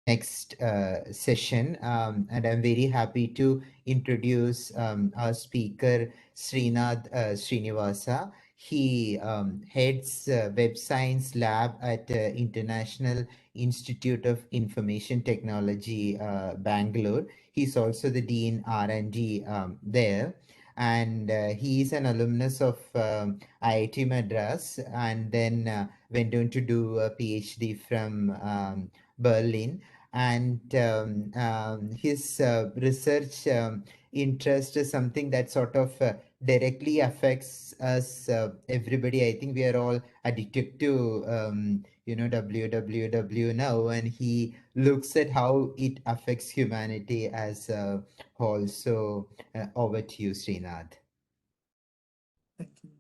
next session, and I'm very happy to introduce our speaker, Srinath Srinivasa. He heads Web Science Lab at International Institute of Information Technology, Bangalore. He's also the Dean R&D there. And he is an alumnus of IIT Madras, and then went on to do a PhD from Berlin. And his research interest is something that sort of directly affects us, everybody. I think we are all addicted to www now, and he looks at how it affects humanity as a whole. So over to you, Srinath. Thank you.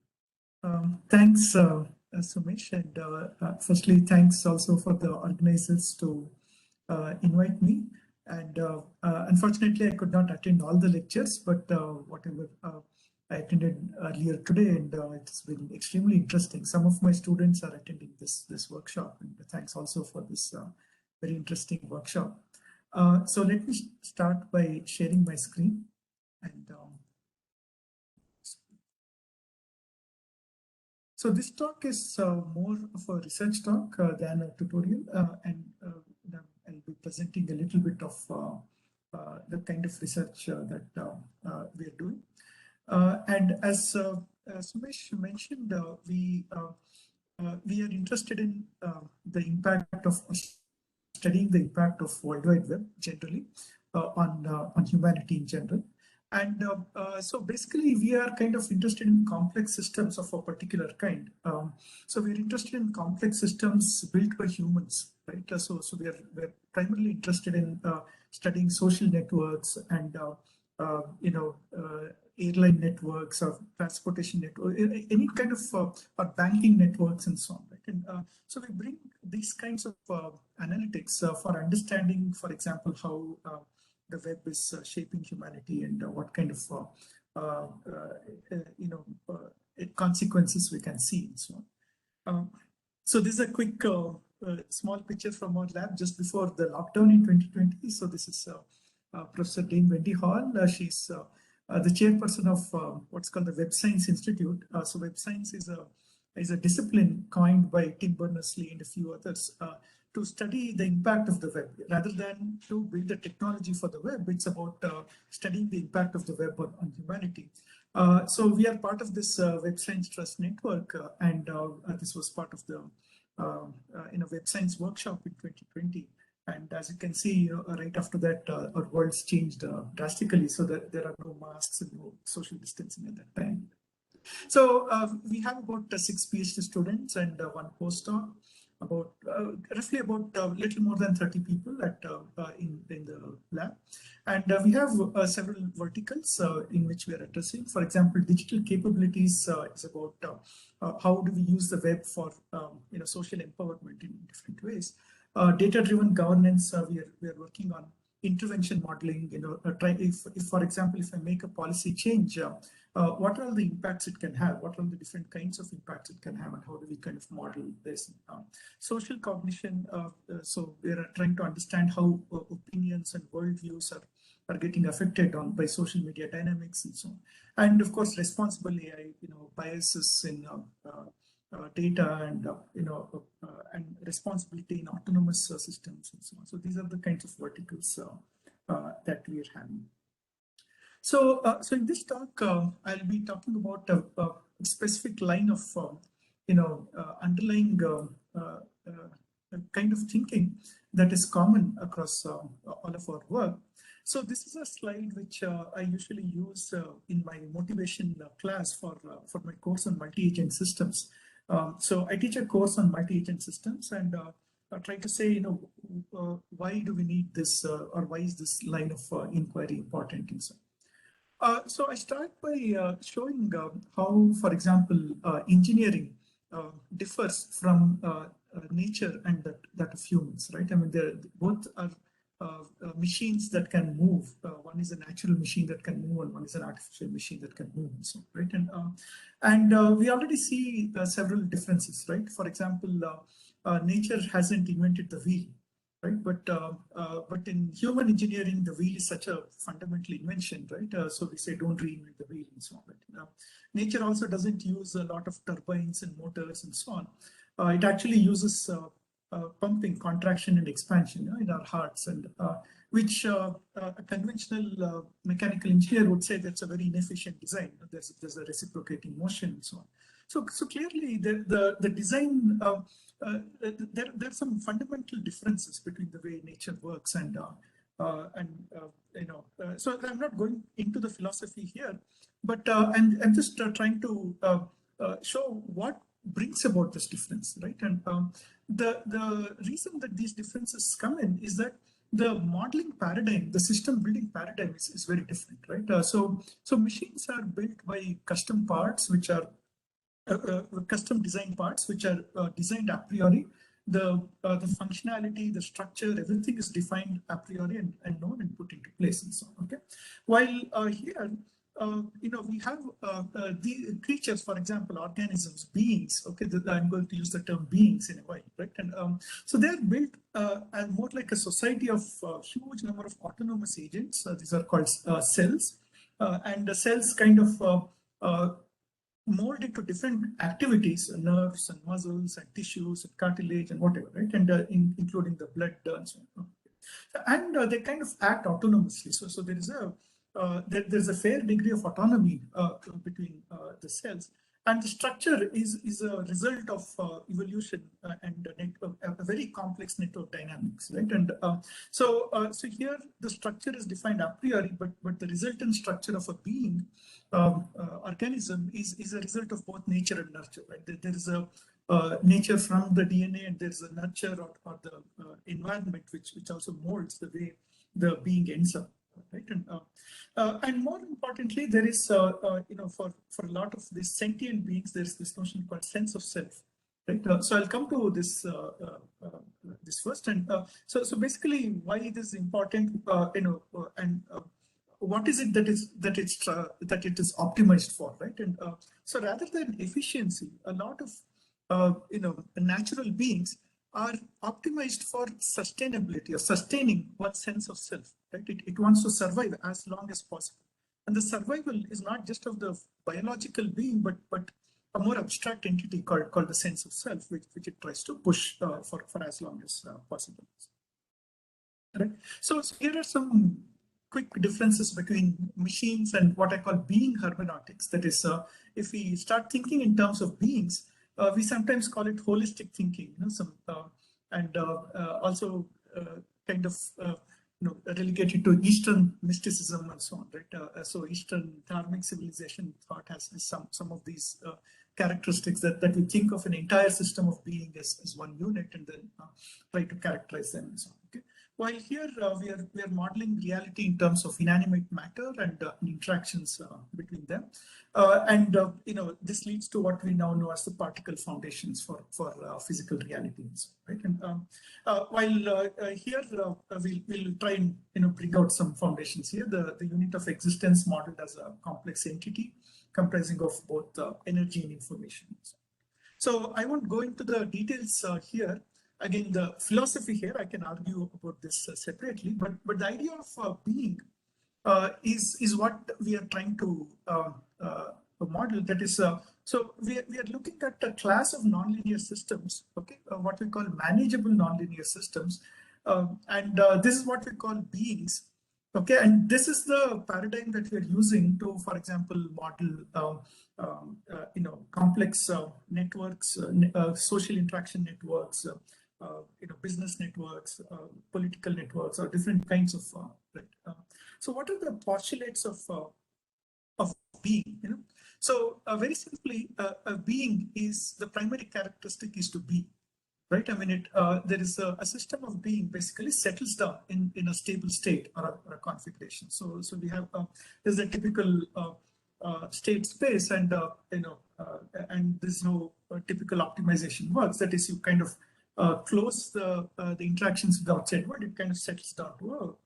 Thanks, Sumesh, and firstly, thanks also for the organizers to invite me. And unfortunately, I could not attend all the lectures, but whatever I attended earlier today, and it's been extremely interesting. Some of my students are attending this workshop, and thanks also for this very interesting workshop. So let me start by sharing my screen. And so this talk is more of a research talk than a tutorial, and I'll be presenting a little bit of the kind of research that we are doing. And as Sumesh mentioned, we are interested in the impact of studying the impact of World Wide Web generally on humanity in general. And so basically, we are kind of interested in complex systems of a particular kind. So we're interested in complex systems built by humans, right? So we're primarily interested in studying social networks and airline networks or transportation network, any kind of or banking networks and so on, right? And so we bring these kinds of analytics for understanding, for example, how the web is shaping humanity and what kind of consequences we can see and so on. So this is a quick small picture from our lab just before the lockdown in 2020. So this is Professor Dame Wendy Hall. She's the chairperson of what's called the Web Science Institute. So Web Science is a discipline coined by Tim Berners-Lee and a few others to study the impact of the web. Rather than to build the technology for the web, it's about studying the impact of the web on humanity. So we are part of this Web Science Trust Network, and this was part of the Web Science workshop in 2020. And as you can see, right after that, our world's changed drastically, so that there are no masks and no social distancing at that time. So we have about 6 PhD students and 1 postdoc, about roughly about a little more than 30 people at in the lab. And we have several verticals in which we are addressing. For example, digital capabilities is about how do we use the web for social empowerment in different ways. Data-driven governance, we are working on intervention modeling. If for example, if I make a policy change, what are the impacts it can have? What are the different kinds of impacts it can have, and how do we kind of model this? Social cognition. So we are trying to understand how opinions and worldviews are getting affected by social media dynamics and so on. And of course, responsible AI. Biases in data and and responsibility in autonomous systems and so on. So these are the kinds of verticals that we are having. So in this talk, I'll be talking about a specific line of underlying kind of thinking that is common across all of our work. So this is a slide which I usually use in my motivation class for my course on multi-agent systems. So I teach a course on multi-agent systems, and I try to say, why do we need this, or why is this line of inquiry important and so on. So I start by showing how, for example, engineering differs from nature and that of humans, right? I mean, both are machines that can move. One is a natural machine that can move, and one is an artificial machine that can move, and so right. And we already see several differences, right? For example, nature hasn't invented the wheel, right? But in human engineering, the wheel is such a fundamental invention, right? So we say don't reinvent the wheel and so on. But nature also doesn't use a lot of turbines and motors and so on. It actually uses pumping, contraction, and expansion, in our hearts, and which a conventional mechanical engineer would say that's a very inefficient design. There's a reciprocating motion and so on. So clearly the design, there are some fundamental differences between the way nature works, and so I'm not going into the philosophy here, but I'm just trying to show what brings about this difference, right? And the reason that these differences come in is that the modeling paradigm, the system building paradigm is very different, right? So machines are built by custom parts, which are custom design parts, which are designed a priori. The functionality, the structure, everything is defined a priori and known and put into place and so on. Okay, while here, we have the creatures, for example, organisms, beings. Okay, I'm going to use the term beings in a while, right? And so they're built as more like a society of huge number of autonomous agents. These are called cells, and the cells kind of mold into different activities, nerves and muscles and tissues and cartilage and whatever, right? And including the blood and so on. And they kind of act autonomously. So there is there's a fair degree of autonomy between the cells. And the structure is a result of evolution and a very complex network dynamics, right? And so here the structure is defined a priori, but the resultant structure of a being organism is a result of both nature and nurture, right? There is a nature from the DNA, and there's a nurture or the environment which also molds the way the being ends up, right? And more importantly, there is for a lot of these sentient beings, there's this notion called sense of self, right? So I'll come to this this first, and so basically why it is important, and what is it that it is optimized for, right? And so rather than efficiency, a lot of natural beings are optimized for sustainability or sustaining one sense of self, right? It wants to survive as long as possible. And the survival is not just of the biological being, but a more abstract entity called the sense of self, which it tries to push for as long as possible. Right? So here are some quick differences between machines and what I call being hermeneutics. That is, if we start thinking in terms of beings, we sometimes call it holistic thinking, and also kind of relegated to Eastern mysticism and so on, right? So Eastern dharmic civilization thought has some of these characteristics that we think of an entire system of being as one unit, and then try to characterize them and so on. Okay. While here we are modeling reality in terms of inanimate matter and interactions between them, and this leads to what we now know as the particle foundations for physical realities, right? And while here we'll try and bring out some foundations here. The unit of existence modeled as a complex entity comprising of both energy and information. So I won't go into the details here. Again, the philosophy here, I can argue about this separately, but the idea of being is what we are trying to model. That is, so we are looking at a class of nonlinear systems, okay, what we call manageable nonlinear systems, and this is what we call beings. Okay, and this is the paradigm that we are using to, for example, model complex networks, social interaction networks, business networks, political networks, or different kinds of. Right. So, what are the postulates of being? So very simply, a being is the primary characteristic is to be. Right, I mean, there is a system of being basically settles down in a stable state or a configuration. So we have there's a typical state space, and and there's no typical optimization works. That is, you kind of close the interactions with the outside world. It kind of settles down to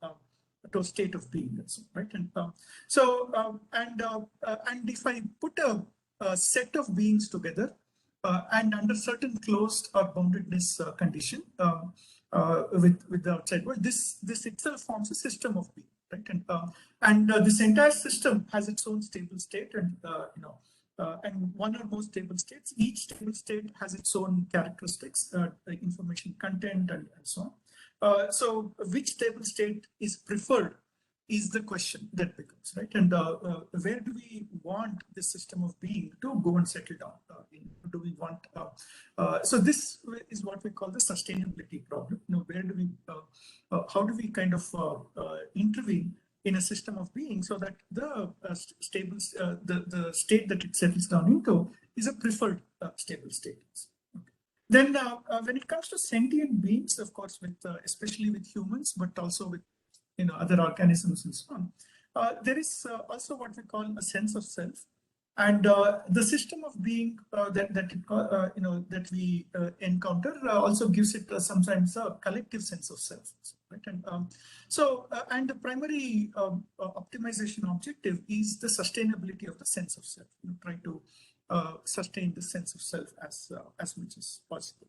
a state of being, right? And and if I put a set of beings together, and under certain closed or boundedness condition, with the outside world. This itself forms a system of being, right? And this entire system has its own stable state, and and one or more stable states. Each stable state has its own characteristics, like information content, and so on. So which stable state is preferred is the question that becomes, right? And where do we want this system of being to go and settle down? Do we want? So this is what we call the sustainability problem. Where do we? How do we kind of intervene in a system of being so that the stable, the state that it settles down into is a preferred stable state? Then when it comes to sentient beings, of course, with especially with humans, but also with other organisms and so on, there is also what we call a sense of self, and the system of being that we encounter also gives it sometimes a collective sense of self, right? And and the primary optimization objective is the sustainability of the sense of self. Try to sustain the sense of self as much as possible.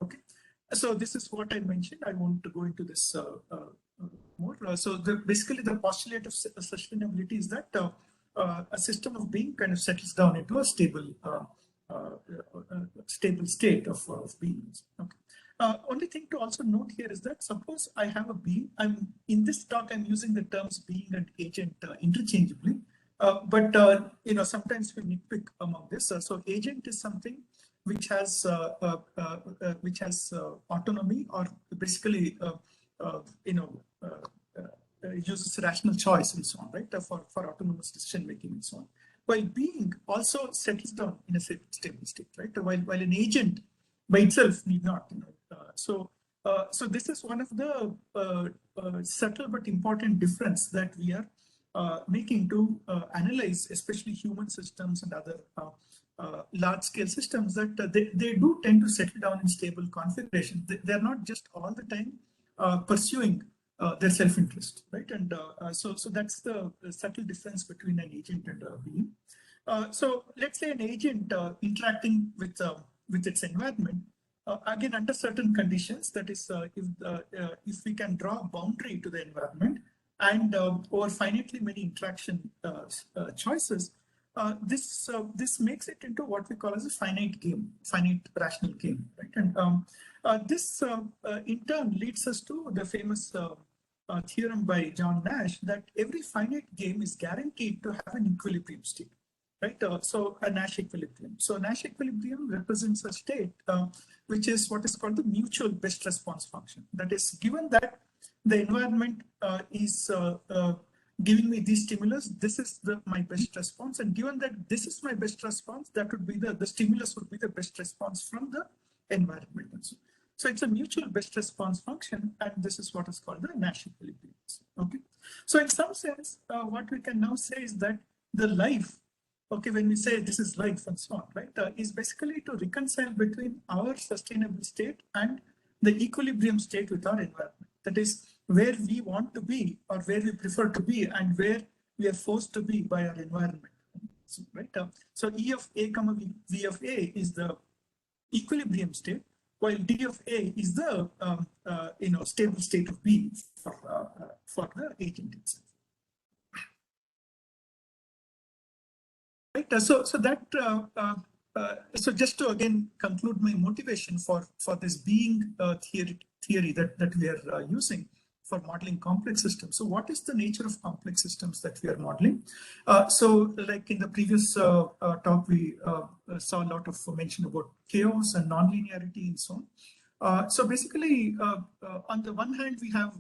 Okay, so this is what I mentioned. I want to go into this more. So basically the postulate of sustainability is that a system of being kind of settles down into a stable state of being. Okay. Only thing to also note here is that suppose I have a being. In this talk I'm using the terms being and agent interchangeably. But sometimes we nitpick among this. So agent is something which has autonomy, or basically uses rational choice and so on, right? For autonomous decision making and so on. While being also settles down in a stable state, right? While an agent by itself need not. So this is one of the subtle but important difference that we are making to analyze, especially human systems and other large-scale systems, that they do tend to settle down in stable configuration. They're not just all the time pursuing their self-interest, right? And so that's the subtle difference between an agent and a being. So let's say an agent interacting with its environment, again under certain conditions. That is, if we can draw a boundary to the environment, and over finitely many interaction choices, this makes it into what we call as a finite game, finite rational game, right? And this in turn leads us to the famous theorem by John Nash that every finite game is guaranteed to have an equilibrium state, right? So a Nash equilibrium. So Nash equilibrium represents a state which is what is called the mutual best response function. That is, given that the environment is giving me these stimulus, this is my best response, and given that this is my best response, that would be the stimulus would be the best response from the environment. So it's a mutual best response function, and this is what is called the Nash equilibrium. Okay, so in some sense, what we can now say is that the life, okay, when we say this is life and so on, right, is basically to reconcile between our sustainable state and the equilibrium state with our environment. That is, where we want to be, or where we prefer to be, and where we are forced to be by our environment. So, right. So E of A comma V of A is the equilibrium state, while D of A is the stable state of being for the agent itself. Right. So just to again conclude my motivation for this being theory that we are using for modeling complex systems. So what is the nature of complex systems that we are modeling? So like in the previous talk, we saw a lot of mention about chaos and nonlinearity and so on. So basically, on the one hand, we have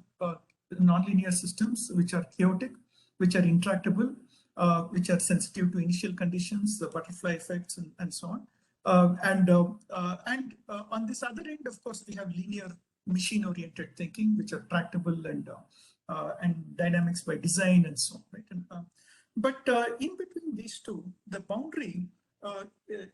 nonlinear systems which are chaotic, which are intractable, which are sensitive to initial conditions, the butterfly effects, and so on. And on this other end, of course, we have linear machine-oriented thinking, which are tractable and dynamics by design and so on. Right? And, but in between these two, the boundary, the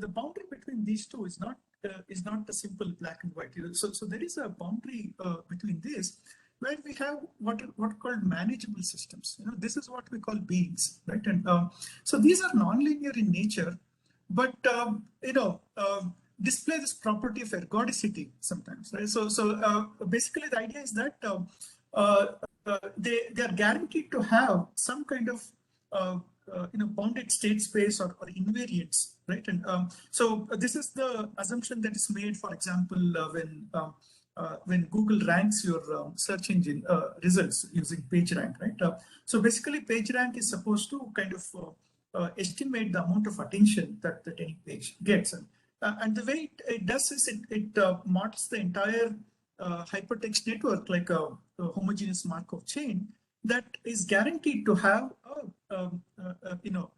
boundary between these two is not a simple black and white. So there is a boundary between this, where we have what are called manageable systems. This is what we call beings, right? And so these are nonlinear in nature, but display this property of ergodicity sometimes, right? So basically the idea is that they are guaranteed to have some kind of bounded state space or invariance, right? And so this is the assumption that is made, for example, when Google ranks your search engine results using PageRank, right? So basically, PageRank is supposed to kind of estimate the amount of attention that any page gets, and the way it does is it models the entire hypertext network like a homogeneous Markov chain that is guaranteed to have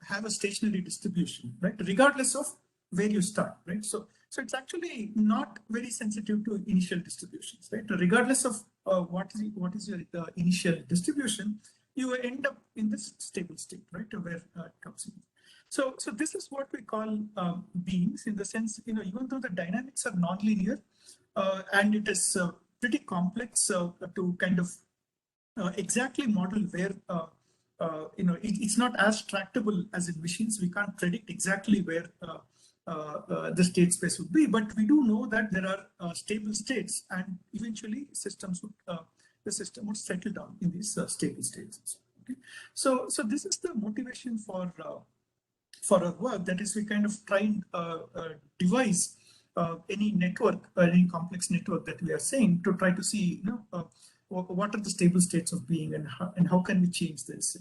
have a stationary distribution, right? Regardless of where you start, right? So it's actually not very sensitive to initial distributions, right? Regardless of what is your initial distribution, you end up in this stable state, right? Where it comes in. So this is what we call beings, in the sense, even though the dynamics are nonlinear and it is pretty complex to kind of exactly model where it's not as tractable as in machines. We can't predict exactly where the state space would be, but we do know that there are stable states, and eventually the system would settle down in these stable states. Okay, so this is the motivation for our work. That is, we kind of try and devise any network, any complex network that we are saying, to try to see, what are the stable states of being, and how can we change this?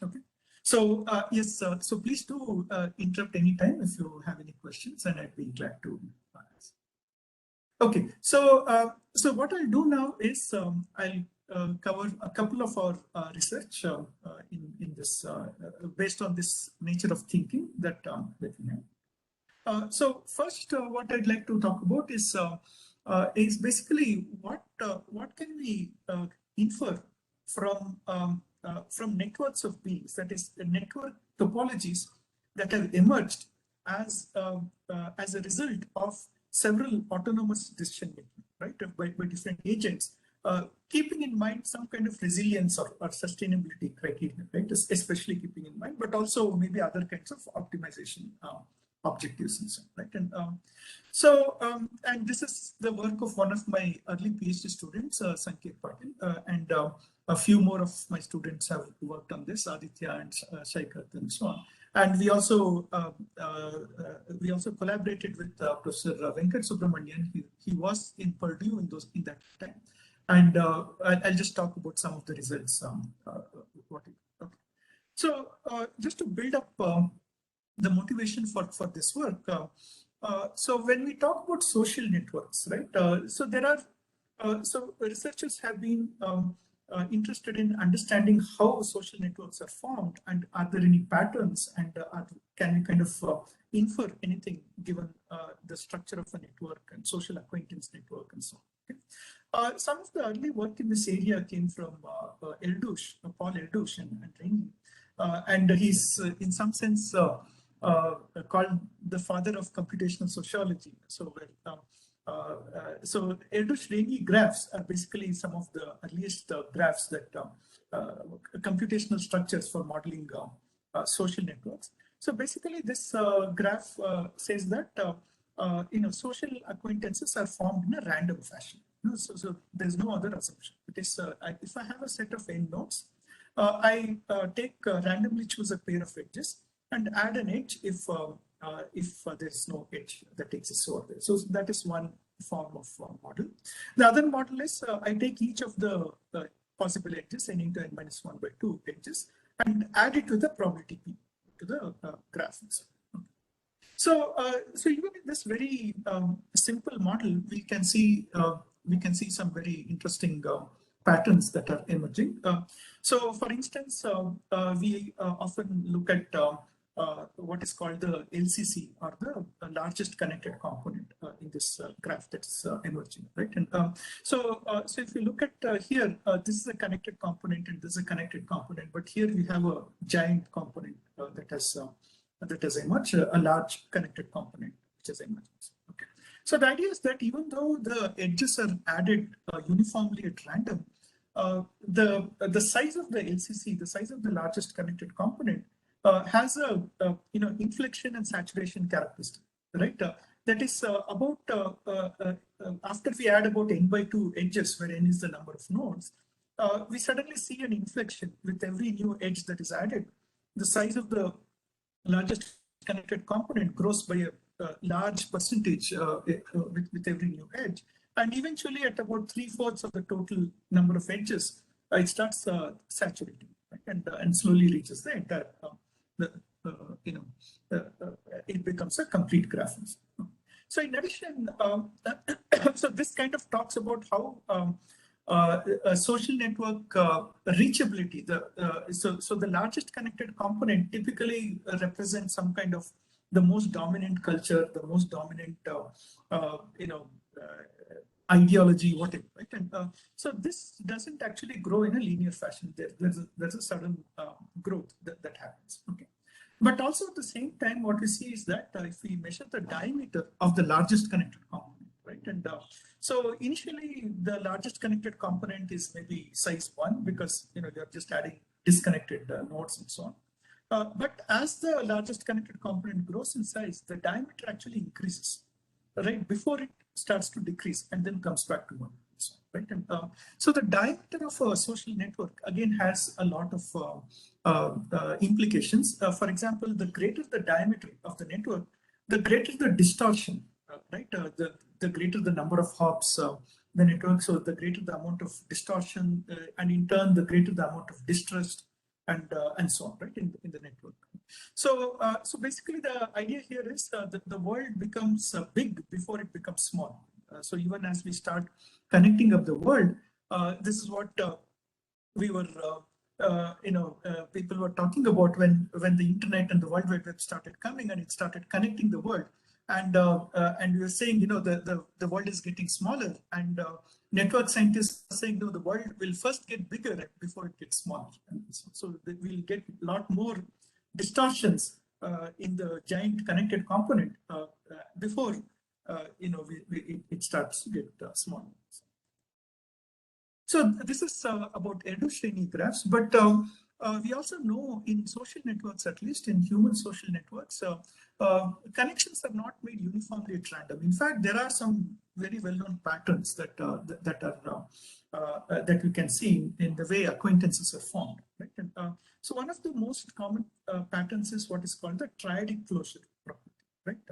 Okay. So yes, so please do interrupt anytime if you have any questions, and I'd be glad to answer. Okay, so what I'll do now is I'll cover a couple of our research in this based on this nature of thinking that we have. So first, what I'd like to talk about is basically what can we infer from networks of beings, that is, the network topologies that have emerged as a result of several autonomous decision making, right, by different agents, keeping in mind some kind of resilience or sustainability criteria, right, especially keeping in mind, but also maybe other kinds of optimization objectives and so on, right? And and this is the work of one of my early PhD students, Sanket Patil, and a few more of my students have worked on this, Aditya and Shaikat and so on. And we also collaborated with Professor Venkat Subramanian. He was in Purdue in that time, and I'll just talk about some of the results. Okay. So just to build up the motivation for this work. So when we talk about social networks, right? So there are so researchers have been interested in understanding how social networks are formed, and are there any patterns, and can we kind of infer anything given the structure of a network and social acquaintance network and so on. Okay? Some of the early work in this area came from Paul Eldush and Rainey, and he's in some sense called the father of computational sociology. So so Eldush-Rainey graphs are basically some of the earliest graphs that computational structures for modeling social networks. So basically, this graph says that social acquaintances are formed in a random fashion. So there's no other assumption. It is if I have a set of n nodes, I randomly choose a pair of edges and add an edge if there's no edge that exists over there. So that is one form of model. The other model is I take each of the possible edges, n into n minus 1 by 2 edges, and add it to the probability p, to the graph. So even in this very simple model, we can see some very interesting patterns that are emerging. So for instance, we often look at what is called the LCC, or the largest connected component in this graph that's emerging, right? And so if you look at here, this is a connected component and this is a connected component, but here we have a giant component that has emerged, a large connected component which has emerged. Okay. So the idea is that even though the edges are added uniformly at random, the size of the LCC, the size of the largest connected component, has a inflection and saturation characteristic. right? That is after we add about n by 2 edges, where n is the number of nodes, we suddenly see an inflection with every new edge that is added. The size of the largest connected component grows by a large percentage with every new edge. And eventually at about 3/4 of the total number of edges, it starts saturating, right? And slowly reaches the entire, the, you know, it becomes a complete graph. So in addition, so this kind of talks about how a social network reachability. So the largest connected component typically represents some kind of the most dominant culture, the most dominant ideology, whatever, right? And so this doesn't actually grow in a linear fashion. There's a sudden growth that happens. Okay. But also at the same time, what we see is that if we measure the diameter of the largest connected component, right? And so initially, the largest connected component is maybe size 1 because you're just adding disconnected nodes and so on. But as the largest connected component grows in size, the diameter actually increases, right? Before it starts to decrease and then comes back to 1. Right? And so the diameter of a social network again has a lot of implications. For example, the greater the diameter of the network, the greater the distortion, right? The greater the number of hops the network, so the greater the amount of distortion, and in turn, the greater the amount of distrust, and so on, right? In the network. So so basically, the idea here is that the world becomes big before it becomes small. So even as we start connecting up the world, this is what we were, people were talking about when the internet and the World Wide Web started coming and it started connecting the world. And we were saying, the world is getting smaller, and network scientists are saying, no, the world will first get bigger before it gets smaller. And so we'll get a lot more distortions in the giant connected component before it starts to get smaller. So this is about Erdo-Shreni graphs, but we also know in social networks, at least in human social networks, connections are not made uniformly at random. In fact, there are some very well-known patterns that that we can see in the way acquaintances are formed. Right? And, so one of the most common patterns is what is called the triadic closure property. Right?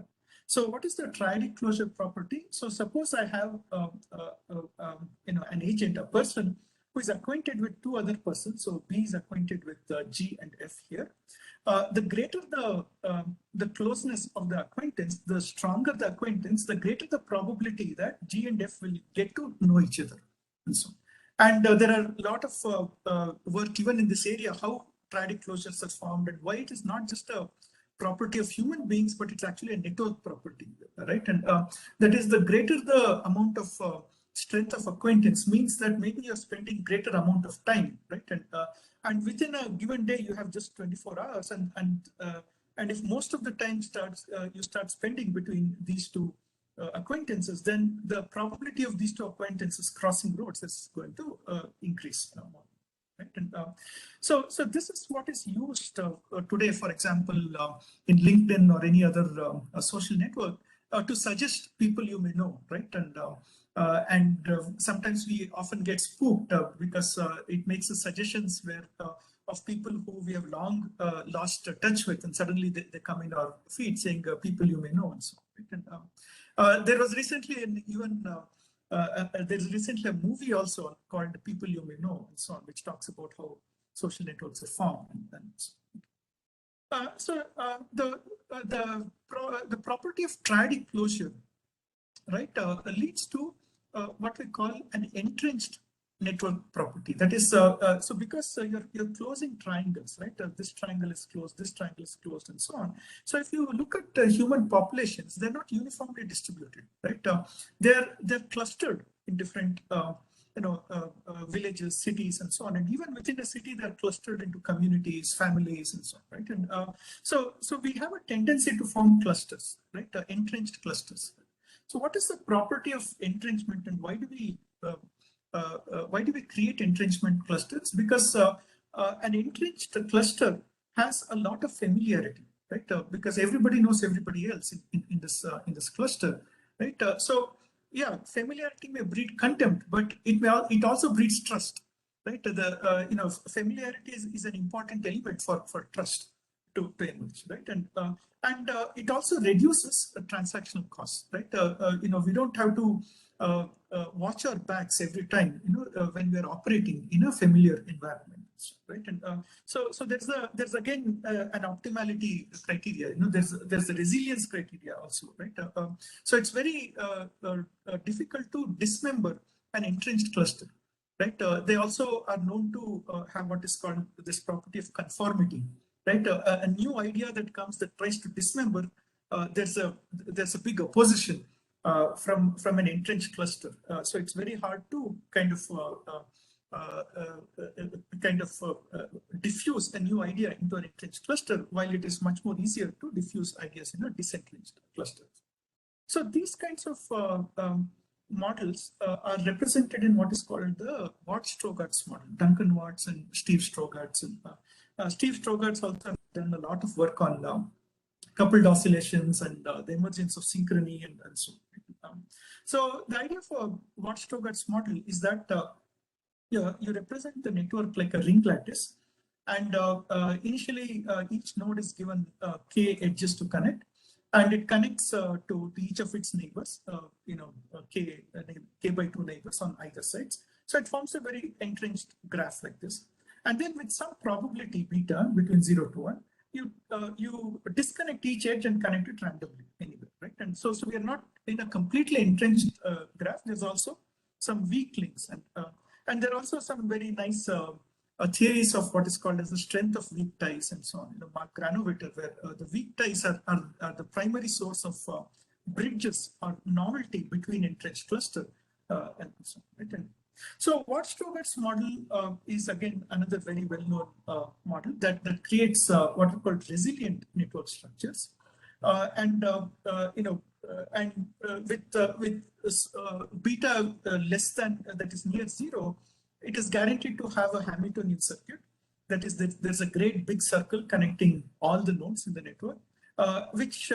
So what is the triadic closure property? So suppose I have an agent, a person who is acquainted with two other persons. So B is acquainted with G and F here. The greater the closeness of the acquaintance, the stronger the acquaintance, the greater the probability that G and F will get to know each other. And so, and there are a lot of work even in this area, how triadic closures are formed and why it is not just a property of human beings, but it's actually a network property, right? And that is, the greater the amount of strength of acquaintance means that maybe you're spending greater amount of time, right? And within a given day, you have just 24 hours, and if most of the time you start spending between these two acquaintances, then the probability of these two acquaintances crossing roads is going to increase more. Right? And so this is what is used today, for example, in LinkedIn or any other social network to suggest people you may know, right? And sometimes we often get spooked because it makes the suggestions where of people who we have long lost touch with, and suddenly they come in our feed saying people you may know, and so on. Right? And there was recently there's recently a movie also called People You May Know, and so on, which talks about how social networks are formed. So the property of triadic closure, right, leads to what we call an entrenched network property. That is, so because you're closing triangles, right? This triangle is closed, this triangle is closed, and so on. So if you look at human populations, they're not uniformly distributed, right? They're clustered in different villages, cities, and so on. And even within a city, they're clustered into communities, families, and so on, right? And so we have a tendency to form clusters, right? Entrenched clusters. So what is the property of entrenchment, and why do we create entrenchment clusters? Because an entrenched cluster has a lot of familiarity, right? Because everybody knows everybody else in this cluster, right? So yeah, familiarity may breed contempt, but it also breeds trust, right? Familiarity is an important element for trust to emerge, right? And it also reduces the transactional costs, right? We don't have to watch our backs every time, when we are operating in a familiar environment, right? And so there's again an optimality criteria. There's a resilience criteria also, right? So it's very difficult to dismember an entrenched cluster, right? They also are known to have what is called this property of conformity, right? A new idea that comes that tries to dismember, there's a big opposition from an entrenched cluster. So it's very hard to diffuse a new idea into an entrenched cluster, while it is much more easier to diffuse ideas in a disentrenched cluster. So these kinds of models are represented in what is called the Watts-Strugatz model. Duncan Watts and Steve Strugatz. And Steve Strugatz also has done a lot of work on coupled oscillations and the emergence of synchrony and so on. So the idea for Watts-Strugatz model is that you represent the network like a ring lattice, and initially each node is given k edges to connect, and it connects to each of its neighbors, k by 2 neighbors on either sides. So it forms a very entrenched graph like this. And then with some probability beta between 0 to 1, you disconnect each edge and connect it randomly anywhere, right? And so we are not in a completely entrenched graph. There's also some weak links, and there are also some very nice theories of what is called as the strength of weak ties and so on. Mark Granovetter, where the weak ties are the primary source of bridges or novelty between entrenched cluster and so on, right? And so Watts-Strugatz model is again another very well-known model that creates what are called resilient network structures, with beta less than that is near 0, it is guaranteed to have a Hamiltonian circuit. That is, there's a great big circle connecting all the nodes in the network, which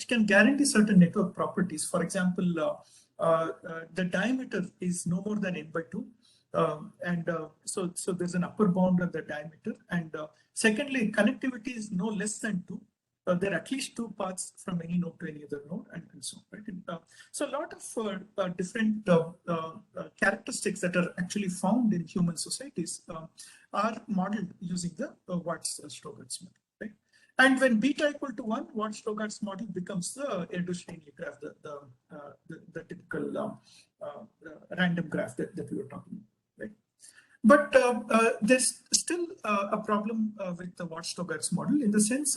can guarantee certain network properties. For example, the diameter is no more than n by 2. So there's an upper bound on the diameter. And secondly, connectivity is no less than 2. There are at least 2 paths from any node to any other node, and so on, right? And, so a lot of different characteristics that are actually found in human societies are modeled using the Watts-Strugatz model, right? And when beta equal to 1, Watts-Strugatz model becomes the Erdos-Scheinle graph, the typical random graph that we were talking about, right? But there's still a problem with the Watts-Strugatz model, in the sense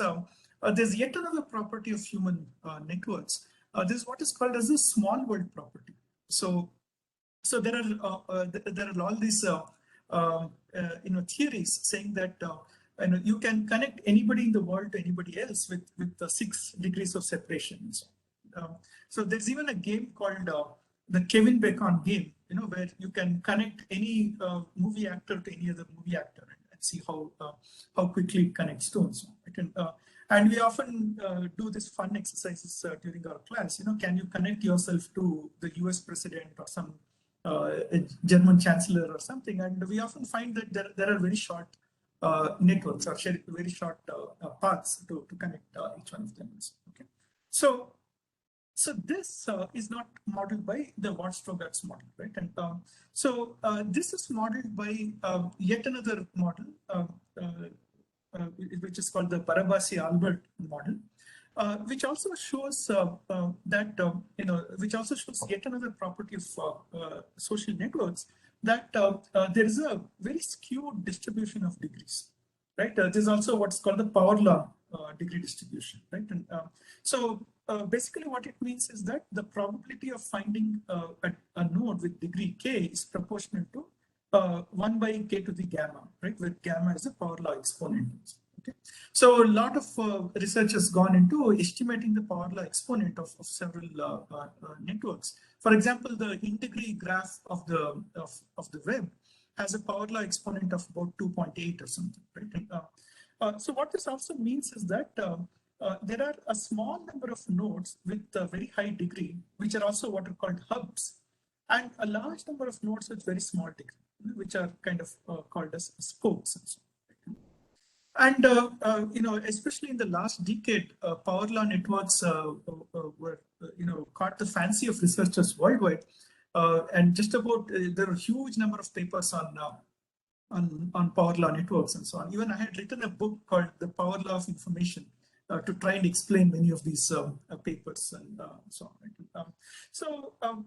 there's yet another property of human networks. This is what is called as the small world property. So there are all these theories saying that you can connect anybody in the world to anybody else with 6 degrees of separation. So there's even a game called the Kevin Bacon game, where you can connect any movie actor to any other movie actor and see how quickly it connects to and so on. And we often do this fun exercises during our class. Can you connect yourself to the US president or some German chancellor or something? And we often find that there are very short networks or very short paths to connect each one of them. Okay, so this is not modeled by the Watts-Strugatz model, right? And so this is modeled by yet another model, which is called the Barabasi-Albert model, which also shows which also shows yet another property of social networks, that there is a very skewed distribution of degrees, right? There's also what's called the power law degree distribution, right? And so basically what it means is that the probability of finding a node with degree k is proportional to 1 by k to the gamma, right? Where gamma is a power law exponent. Okay, so a lot of research has gone into estimating the power law exponent of several networks. For example, the in-degree graph of the web has a power law exponent of about 2.8 or something, right? And, so what this also means is that there are a small number of nodes with a very high degree, which are also what are called hubs, and a large number of nodes with very small degree, which are kind of called as spokes. And especially in the last decade, power law networks were, caught the fancy of researchers worldwide. And just about there are a huge number of papers on power law networks and so on. Even I had written a book called The Power Law of Information to try and explain many of these papers and so on.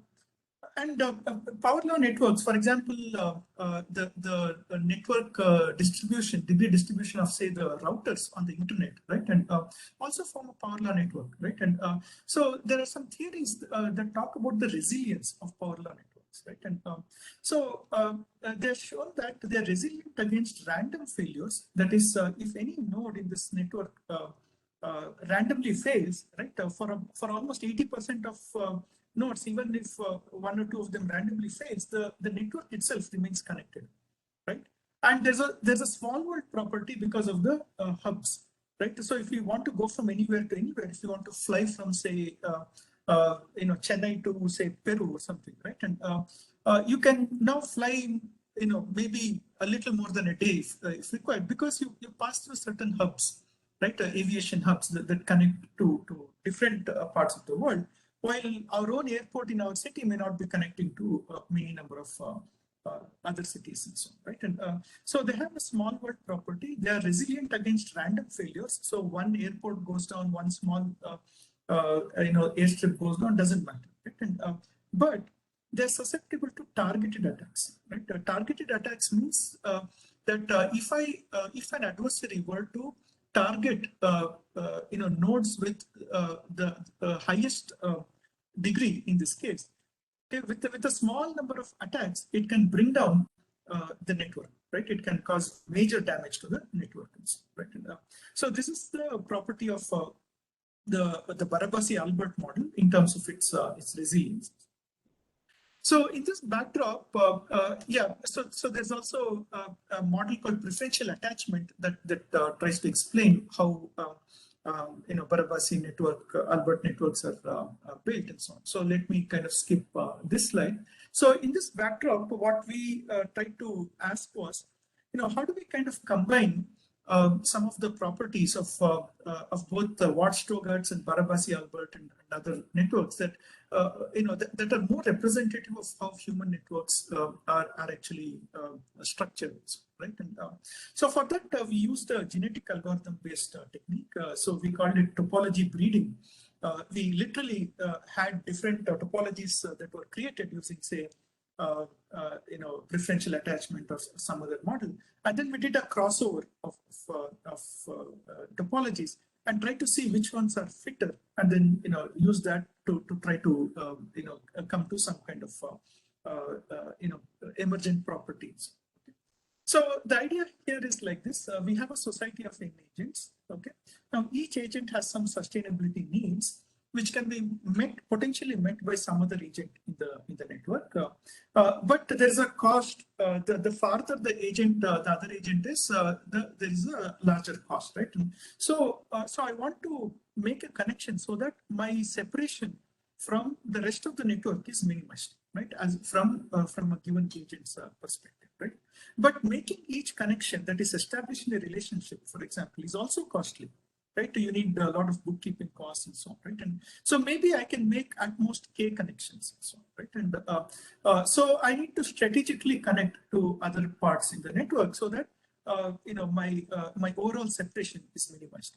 Power law networks, for example, the network distribution, degree distribution of, say, the routers on the internet, right? And also form a power law network, right? And so there are some theories that talk about the resilience of power law networks, right? And they're shown that they're resilient against random failures. That is, if any node in this network randomly fails, right? For almost 80% of nodes, even if one or two of them randomly fails, the network itself remains connected, right? And there's a small world property because of the hubs, right? So if you want to go from anywhere to anywhere, if you want to fly from, say, Chennai to, say, Peru or something, right? And you can now fly, maybe a little more than a day if required, because you pass through certain hubs, right? Aviation hubs that connect to different parts of the world, while our own airport in our city may not be connecting to many number of other cities and so on, right? And so they have a small world property. They are resilient against random failures. So one airport goes down, one small airstrip goes down, doesn't matter, right? And but they're susceptible to targeted attacks, right? Targeted attacks means that if an adversary were to target nodes with the highest degree in this case, okay, with a small number of attacks, it can bring down the network, right? It can cause major damage to the network, right? And, so this is the property of the Barabasi-Albert model in terms of its resilience. So in this backdrop, so there's also a model called preferential attachment that tries to explain how Barabasi network, Albert networks are built and so on. So let me kind of skip this slide. So in this backdrop, what we tried to ask was, how do we kind of combine some of the properties of both the Watchtower and Barabasi-Albert and other networks that that are more representative of how human networks are actually structured, right? And so for that we used a genetic algorithm-based technique. So we called it topology breeding. We literally had different topologies that were created using, say, preferential attachment or some other model, and then we did a crossover of topologies and try to see which ones are fitter, and then use that to try to come to some kind of emergent properties. Okay. So the idea here is like this: we have a society of n agents. Okay, now each agent has some sustainability needs, which can be potentially met by some other agent in the network. But there's a cost. The farther the agent, the other agent is, there is a larger cost, right? And so I want to make a connection so that my separation from the rest of the network is minimized, right? As from a given agent's perspective, right? But making each connection that is establishing a relationship, for example, is also costly. Right, you need a lot of bookkeeping costs and so on, right? And so maybe I can make at most k connections and so on, right? And so I need to strategically connect to other parts in the network so that my overall separation is minimized.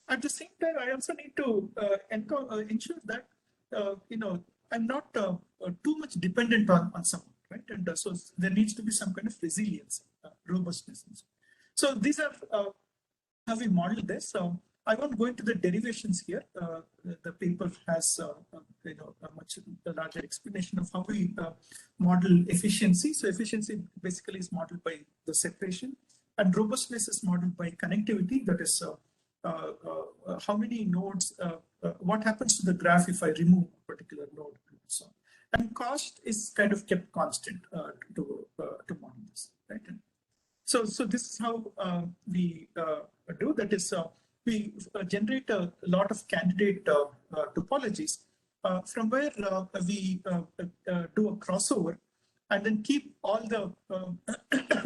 At the same time, I also need to ensure that I'm not too much dependent on someone, right? And so there needs to be some kind of resilience, robustness. And so these are how we model this. So I won't go into the derivations here. The paper has a much larger explanation of how we model efficiency. So efficiency basically is modeled by the separation, and robustness is modeled by connectivity. That is how many nodes, what happens to the graph if I remove a particular node, and so on. And cost is kind of kept constant to model this, right? And so this is how we do. That is, we generate a lot of candidate topologies from where we do a crossover and then keep all the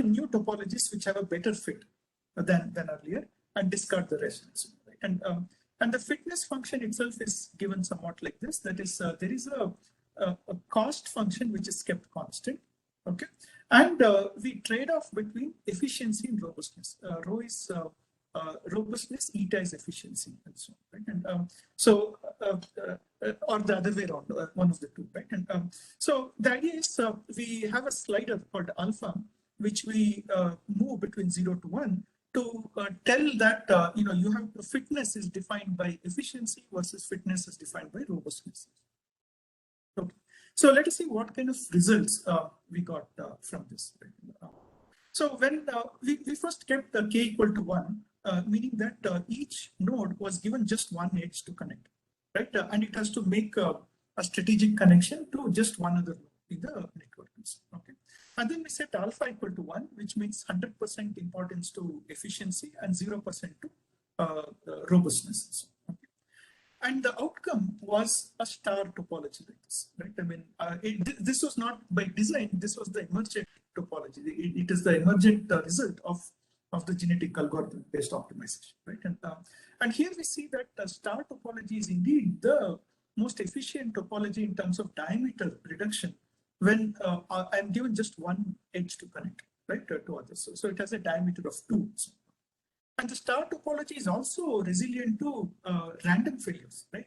new topologies which have a better fit than earlier and discard the rest. Right? And the fitness function itself is given somewhat like this. That is, there is a cost function which is kept constant. Okay, and we trade off between efficiency and robustness. Rho is robustness, eta is efficiency, and so on. Right? And or the other way around, one of the two. Right? And so the idea is we have a slider called alpha, which we move between 0 to 1 to tell that you have fitness is defined by efficiency versus fitness is defined by robustness. Okay. So let us see what kind of results we got from this. So when we first kept the k equal to 1, meaning that each node was given just one edge to connect, right? And it has to make a strategic connection to just one other node in the network. Okay. And then we set alpha equal to 1, which means 100% importance to efficiency and 0% to robustness. Okay. And the outcome was a star topology like this, right? I mean, this was not by design, this was the emergent topology. It is the emergent result of the genetic algorithm-based optimization, right? And here we see that star topology is indeed the most efficient topology in terms of diameter reduction when I'm given just one edge to connect, right, to others. So it has a diameter of 2. And the star topology is also resilient to random failures, right?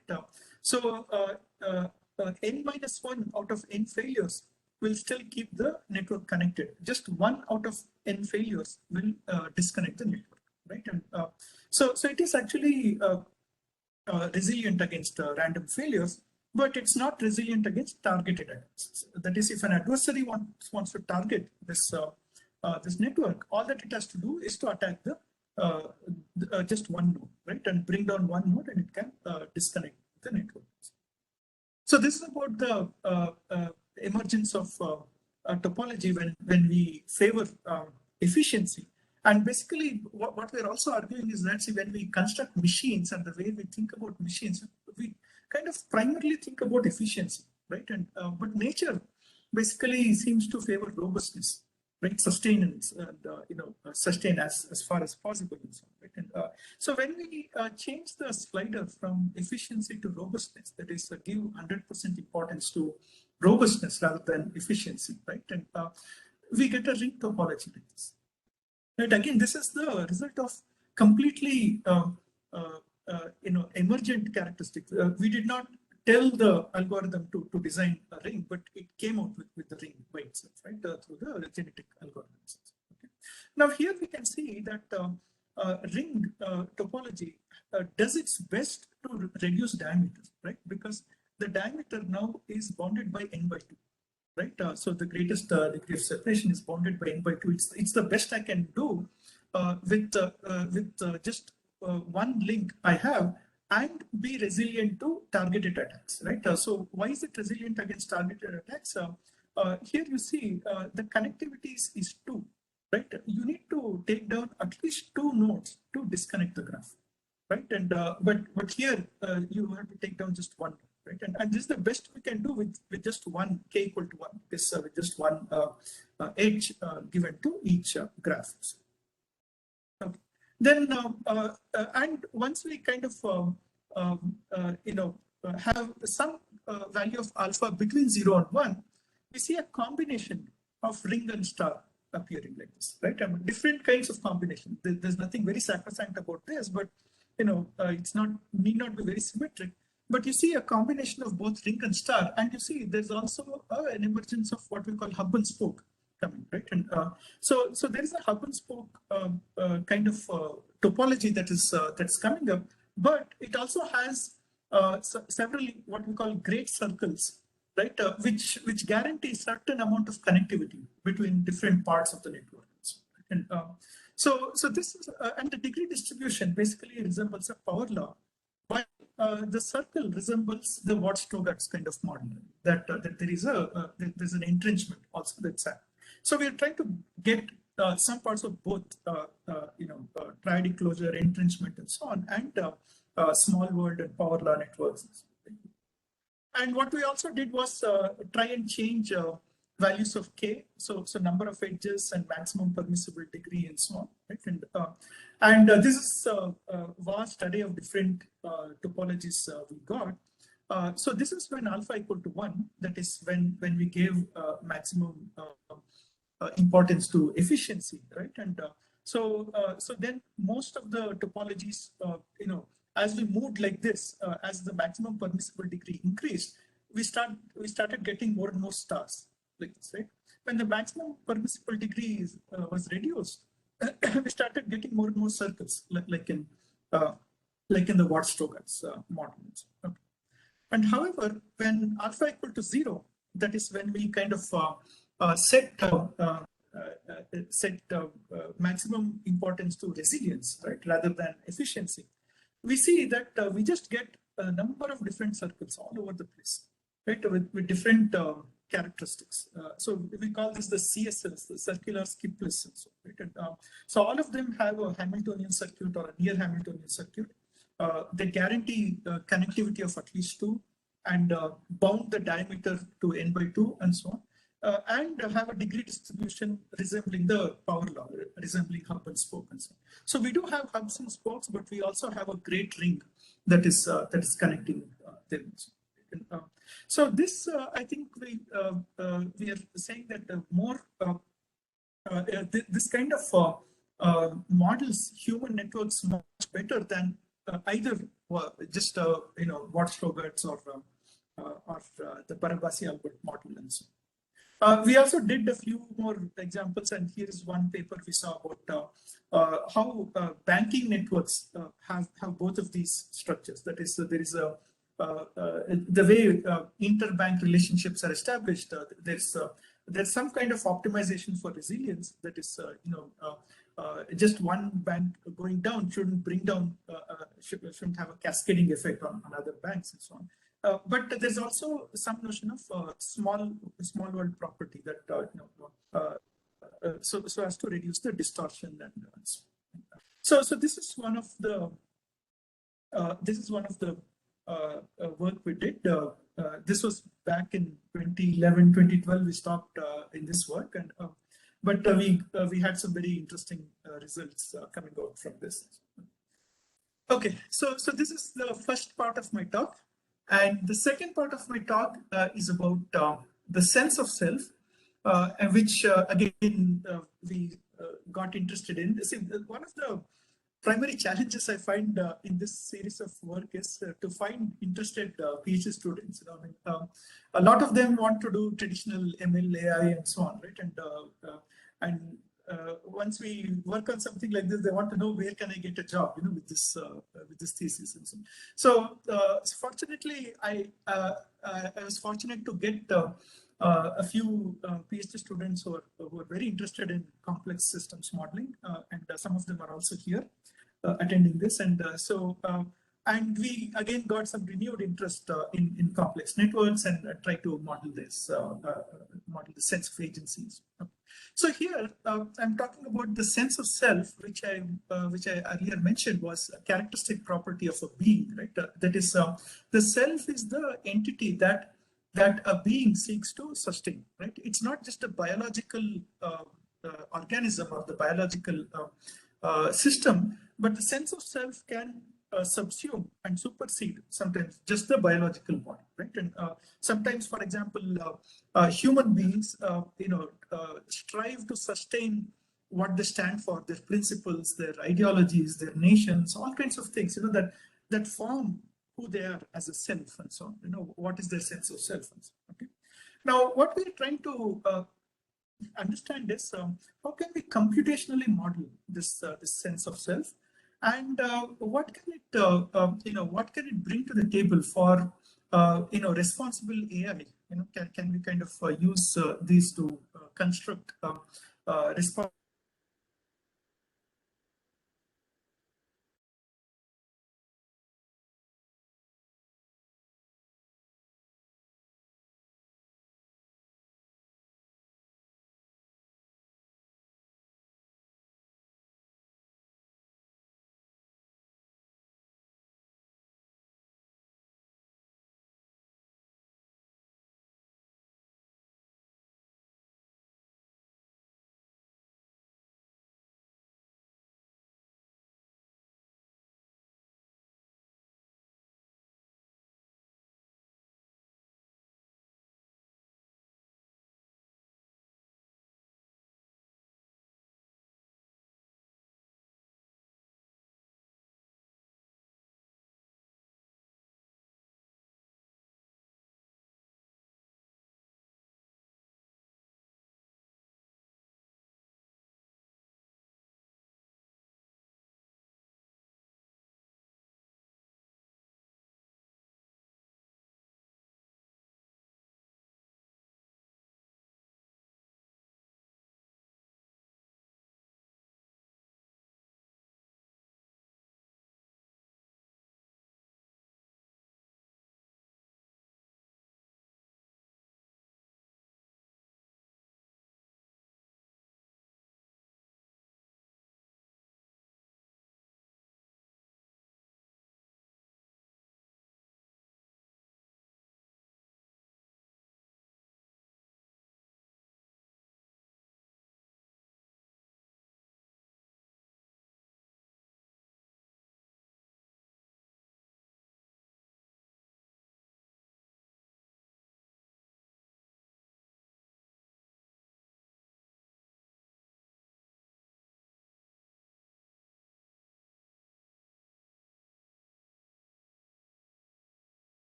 N minus 1 out of n failures will still keep the network connected. Just 1 out of n failures will disconnect the network, right? And so it is actually resilient against random failures, but it's not resilient against targeted attacks. That is, if an adversary wants to target this this network, all that it has to do is to attack the just one node, right, and bring down one node, and it can disconnect the network. So this is about the emergence of topology when we favor efficiency. And basically, what we're also arguing is that, see, when we construct machines and the way we think about machines, we kind of primarily think about efficiency, right? And but nature basically seems to favor robustness, right? Sustenance and sustain as far as possible. And so, right? And so when we change the slider from efficiency to robustness, that is, give 100% importance to robustness rather than efficiency, right? And we get a ring topology like this. Right? Again, this is the result of completely emergent characteristics. We did not tell the algorithm to design a ring, but it came out with the ring by itself, right, through the genetic algorithms. Okay. Now here we can see that ring topology does its best to reduce diameter, right, because the diameter now is bounded by n by 2. Right, so the greatest degree of separation is bounded by n by 2. It's the best I can do with just one link I have, and be resilient to targeted attacks. Right. So why is it resilient against targeted attacks? Here you see the connectivity is 2. Right. You need to take down at least 2 nodes to disconnect the graph. Right. And but here you have to take down just one. Right? And this is the best we can do with just one k equal to 1, this with just one edge given to each graph. Okay. Then and once we kind of have some value of alpha between 0 and 1, we see a combination of ring and star appearing like this, right? I mean, different kinds of combination. There's nothing very sacrosanct about this, but it's need not be very symmetric. But you see a combination of both ring and star, and you see there's also an emergence of what we call hub and spoke coming, right? And so there is a hub and spoke kind of topology that's coming up, but it also has several what we call great circles, right? Which guarantee certain amount of connectivity between different parts of the network. And so this is and the degree distribution basically resembles a power law. The circle resembles the Watchtower kind of model, that there's an entrenchment also that's happening. So we are trying to get some parts of both triadic closure, entrenchment, and so on, and small world and power law networks. And what we also did was try and change values of k, so number of edges and maximum permissible degree and so on. Right? And this is a vast array of different topologies we got. So this is when alpha equal to 1, that is when we gave maximum importance to efficiency, right? And so then most of the topologies, as we moved like this, as the maximum permissible degree increased, we started getting more and more stars like this, right? When the maximum permissible degree was reduced, we started getting more and more circles, like in the Strugatz model. Okay. And however, when alpha equal to 0, that is when we kind of set maximum importance to resilience, right, rather than efficiency, we see that we just get a number of different circles all over the place, right, with different characteristics. So we call this the CSS, the circular skip list. Right? And, so all of them have a Hamiltonian circuit or a near Hamiltonian circuit. They guarantee connectivity of at least 2 and bound the diameter to n by 2 and so on. And have a degree distribution resembling the power law, resembling hub and spoke and so on. So we do have hubs and spokes, but we also have a great ring that is connecting them. So this, I think we are saying that more this kind of models human networks much better than either just Watchtower or the Barabasi-Albert model and so on. We also did a few more examples, and here is one paper we saw about how banking networks have both of these structures. That is, there is a the way interbank relationships are established. There's some kind of optimization for resilience. That is, just one bank going down shouldn't bring down, shouldn't have a cascading effect on other banks and so on. But there's also some notion of small world property that so as to reduce the distortion and so this is one of the work we did. This was back in 2011, 2012. We stopped in this work, and but we had some very interesting results coming out from this. Okay, so this is the first part of my talk. And the second part of my talk is about the sense of self, which again we got interested in. See, one of the primary challenges I find in this series of work is to find interested PhD students. A lot of them want to do traditional ML, AI, and so on, right? And once we work on something like this, they want to know where can I get a job, with this thesis and so on. So fortunately, I was fortunate to get a few PhD students who are very interested in complex systems modeling, and some of them are also here attending this, and and we again got some renewed interest in complex networks and try to model this, model the sense of agencies. So here I'm talking about the sense of self, which I earlier mentioned was a characteristic property of a being, right? That is, the self is the entity that a being seeks to sustain, right? It's not just a biological organism or the biological system, but the sense of self can subsume and supersede sometimes just the biological body, right? And sometimes, for example, human beings, strive to sustain what they stand for, their principles, their ideologies, their nations, all kinds of things, that form who they are as a self and so on. What is their sense of self and so on. Okay. Now, what we're trying to understand is how can we computationally model this sense of self, and what can it bring to the table for responsible AI? Can we kind of use these to construct responsible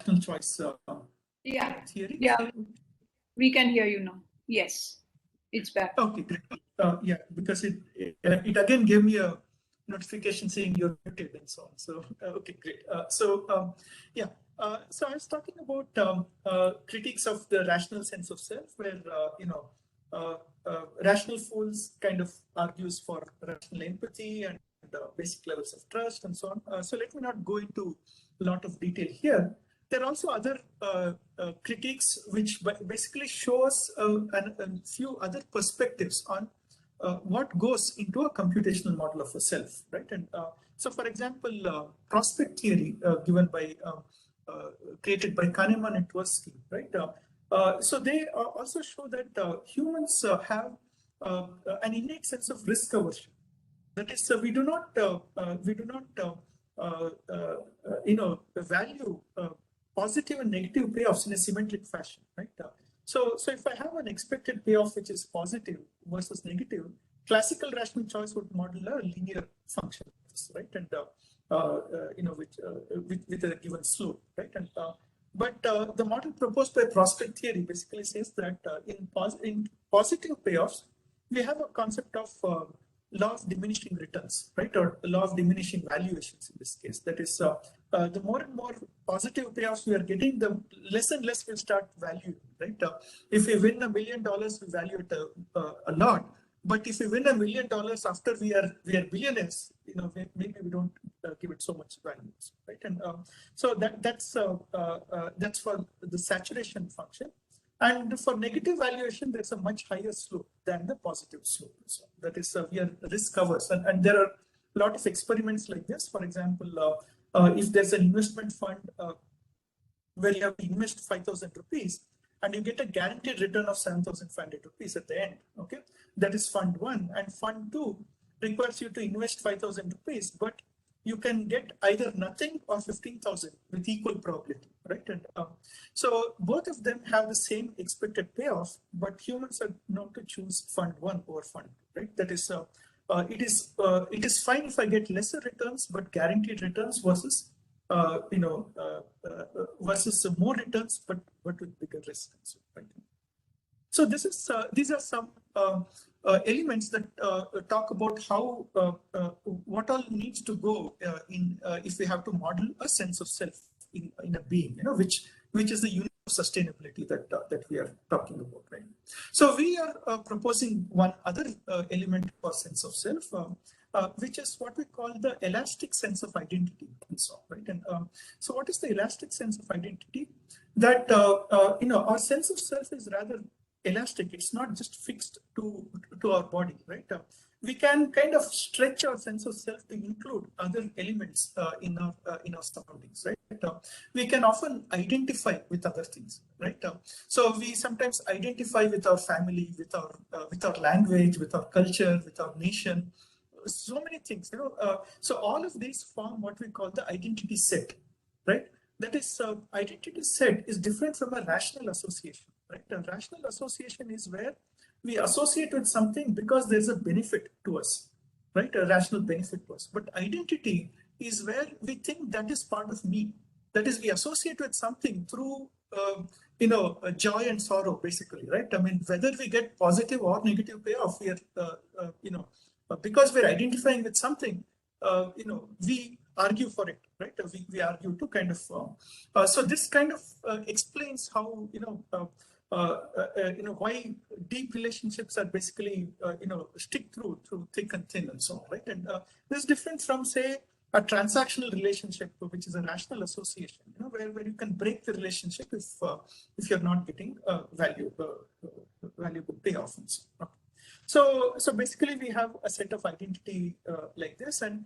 rational choice theory. Yeah, we can hear you now. Yes, it's back. Okay, great. Yeah, because it again gave me a notification saying you're muted and so on. So okay, great. Yeah. So I was talking about critiques of the rational sense of self, where rational fools kind of argues for rational empathy and basic levels of trust and so on. So let me not go into a lot of detail here. There are also other critiques which basically show us a few other perspectives on what goes into a computational model of a self, right? And so, for example, prospect theory created by Kahneman and Tversky, right? So they also show that humans have an innate sense of risk aversion. That is, we do not value positive and negative payoffs in a symmetric fashion, right? So if I have an expected payoff which is positive versus negative, classical rational choice would model a linear function, right? And with a given slope, right? And but the model proposed by prospect theory basically says that in positive payoffs, we have a concept of law of diminishing returns, right? Or law of diminishing valuations in this case. That is, the more and more positive payoffs we are getting, the less and less we'll start valuing, right? If we win $1 million, we value it a lot. But if we win $1 million after we are billionaires, maybe we don't give it so much value, right? And so that's for the saturation function. And for negative valuation, there's a much higher slope than the positive slope. So that is, we are risk covers. And there are a lot of experiments like this. For example, if there's an investment fund where you have to invest 5,000 rupees and you get a guaranteed return of 7,500 rupees at the end, okay? That is fund one. And fund two requires you to invest 5,000 rupees, but you can get either nothing or 15,000 with equal probability, right? And so both of them have the same expected payoff, but humans are known to choose fund one over fund, right? That is, it is fine if I get lesser returns, but guaranteed returns versus versus more returns, but with bigger risk, right? So these are some elements that talk about how what all needs to go if we have to model a sense of self in a being, which is the unit of sustainability that we are talking about, right? So we are proposing one other element for sense of self, which is what we call the elastic sense of identity, and so on, right? And so what is the elastic sense of identity? That our sense of self is rather elastic. It's not just fixed to our body, right? We can kind of stretch our sense of self to include other elements in our surroundings, right? We can often identify with other things, right? So we sometimes identify with our family, with our language, with our culture, with our nation, so many things, so all of these form what we call the identity set, right? That is, identity set is different from a rational association, right? A rational association is where we associate with something because there's a benefit to us, right? A rational benefit to us. But identity is where we think that is part of me. That is, we associate with something through, joy and sorrow, basically, right? I mean, whether we get positive or negative payoff, we are, because we're identifying with something, we argue for it, right? We argue to kind of, so this kind of explains how, why deep relationships are basically, stick through thick and thin and so on, right? And this is different from, say, a transactional relationship, which is a rational association, where you can break the relationship if you're not getting valuable payoff and so on. So basically we have a set of identity like this, and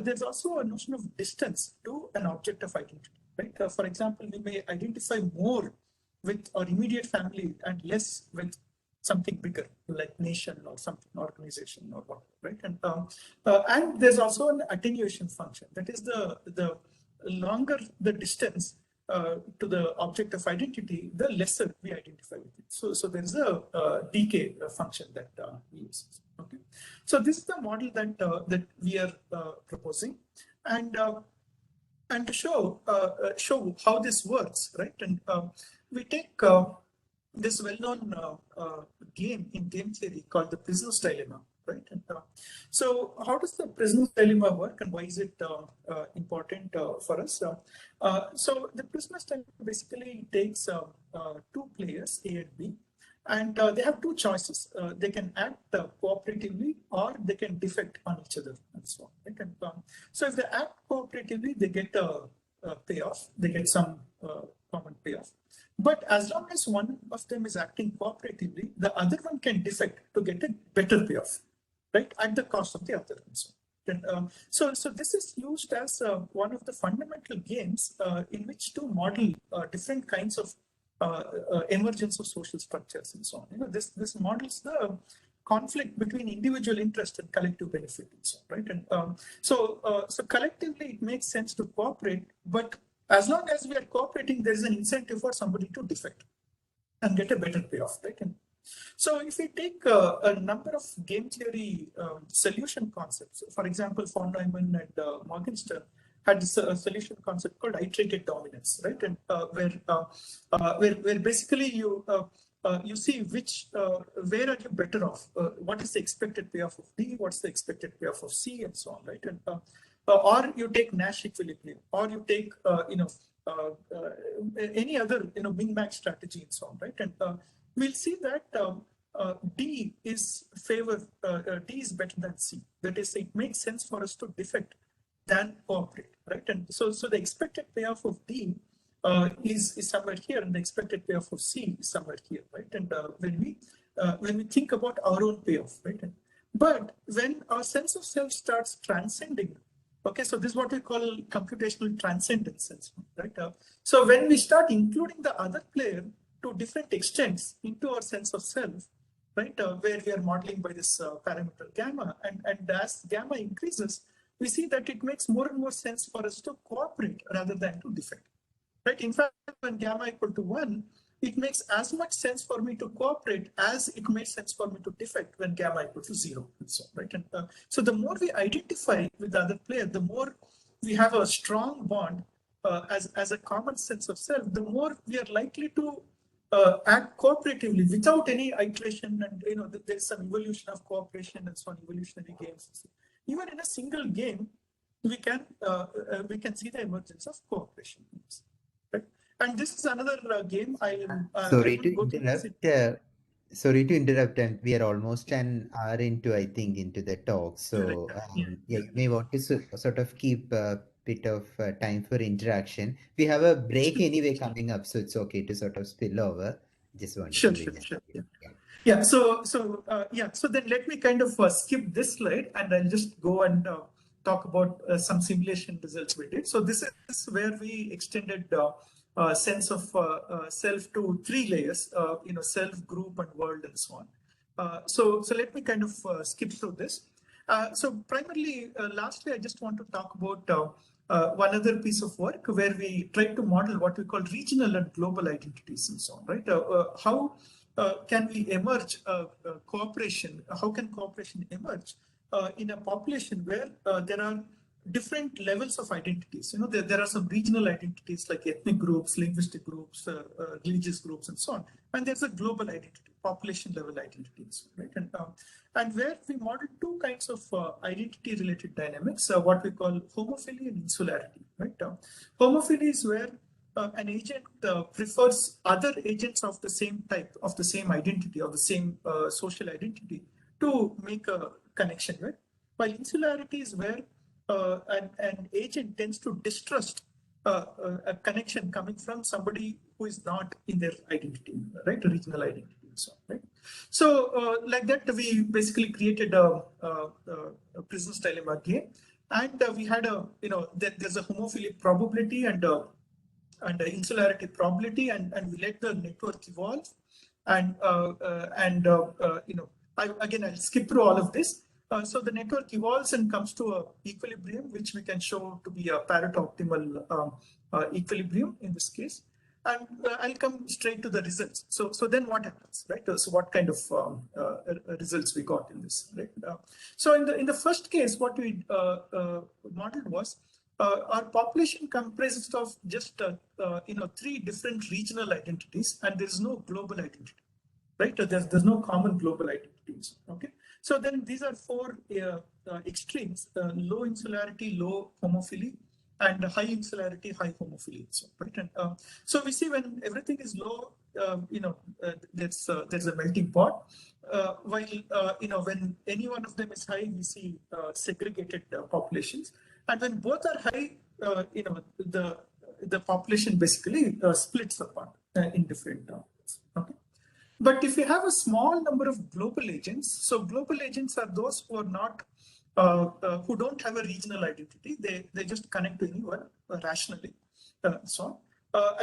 there's also a notion of distance to an object of identity, right? For example, we may identify more with our immediate family and less with something bigger, like nation or something, organization or whatever, right? And there's also an attenuation function. That is, the longer the distance to the object of identity, the lesser we identify with it. So there's a decay function that we use. Okay. So this is the model that we are proposing, and And to show how this works, right? And we take this well-known game in game theory called the prisoner's dilemma, right? And so, how does the prisoner's dilemma work, and why is it important for us? So, the prisoner's dilemma basically takes two players, A and B, and they have two choices. They can act cooperatively, or they can defect on each other, and so on. Right? And, so if they act cooperatively, they get a payoff. They get some common payoff. But as long as one of them is acting cooperatively, the other one can defect to get a better payoff, right, at the cost of the other. And so, so this is used as one of the fundamental games in which to model different kinds of emergence of social structures and so on. You know, this models the conflict between individual interest and collective benefit and so on, right? And so collectively it makes sense to cooperate, but as long as we are cooperating, there is an incentive for somebody to defect and get a better payoff, right? And so if we take a number of game theory solution concepts, for example, von Neumann and Morgenstern had this solution concept called iterated dominance, right? And where basically you see which where are you better off? What is the expected payoff of D? What's the expected payoff of C, and so on, right? And or you take Nash equilibrium, or you take any other min-max strategy and so on, right? And we'll see that D is D is better than C. That is, it makes sense for us to defect than cooperate, right? And so the expected payoff of D is somewhere here, and the expected payoff of C is somewhere here, right? And when we think about our own payoff, right? But when our sense of self starts transcending, okay, so this is what we call computational transcendence, right? So when we start including the other player to different extents into our sense of self, right, where we are modeling by this parameter gamma, and as gamma increases, we see that it makes more and more sense for us to cooperate rather than to defect, right? In fact, when gamma equal to 1, it makes as much sense for me to cooperate as it makes sense for me to defect when gamma equal to 0, and so right? And so the more we identify with the other player, the more we have a strong bond as a common sense of self, the more we are likely to act cooperatively without any iteration, and there's some evolution of cooperation and so on, evolutionary games. Even in a single game, we can see the emergence of cooperation. Right? And this is another game. Sorry to interrupt. Sorry to interrupt, and we are almost an hour into, I think, into the talk. So you may want to sort of keep a bit of time for interaction. We have a break anyway coming up, so it's okay to sort of spill over. Just wanted to bring Sure. Yeah. Yeah. So then let me kind of skip this slide, and I'll just go and talk about some simulation results we did. So this is where we extended sense of self to 3 layers, self, group, and world, and so on. So let me kind of skip through this. So primarily, lastly, I just want to talk about one other piece of work where we tried to model what we call regional and global identities and so on, right? How can we emerge cooperation? How can cooperation emerge in a population where there are different levels of identities? There are some regional identities like ethnic groups, linguistic groups, religious groups, and so on. And there's a global identity, population level identities, right? And where we model 2 kinds of identity-related dynamics, what we call homophily and insularity, right? Homophily is where an agent prefers other agents of the same type, of the same identity, or the same social identity to make a connection with. While insularity is where an agent tends to distrust a connection coming from somebody who is not in their identity, right? A regional identity. So like that, we basically created a prisoner's dilemma game, and we had there's a homophilic probability and insularity probability, and we let the network evolve, and I'll skip through all of this. So the network evolves and comes to a equilibrium, which we can show to be a Pareto optimal equilibrium in this case. And I'll come straight to the results. So then what happens, right? So what kind of results we got in this, right? So in the first case, what we modeled was our population comprises of just 3 different regional identities, and there is no global identity, right? There's no common global identities. Okay, so then these are 4 extremes: low insularity, low homophily, and high insularity, high homophily. So, right, and so we see when everything is low, there's a melting pot. While when any one of them is high, we see segregated populations, and when both are high, the population basically splits apart in different terms. Okay. But if you have a small number of global agents, so global agents are those who are not, who don't have a regional identity. They just connect to anyone rationally.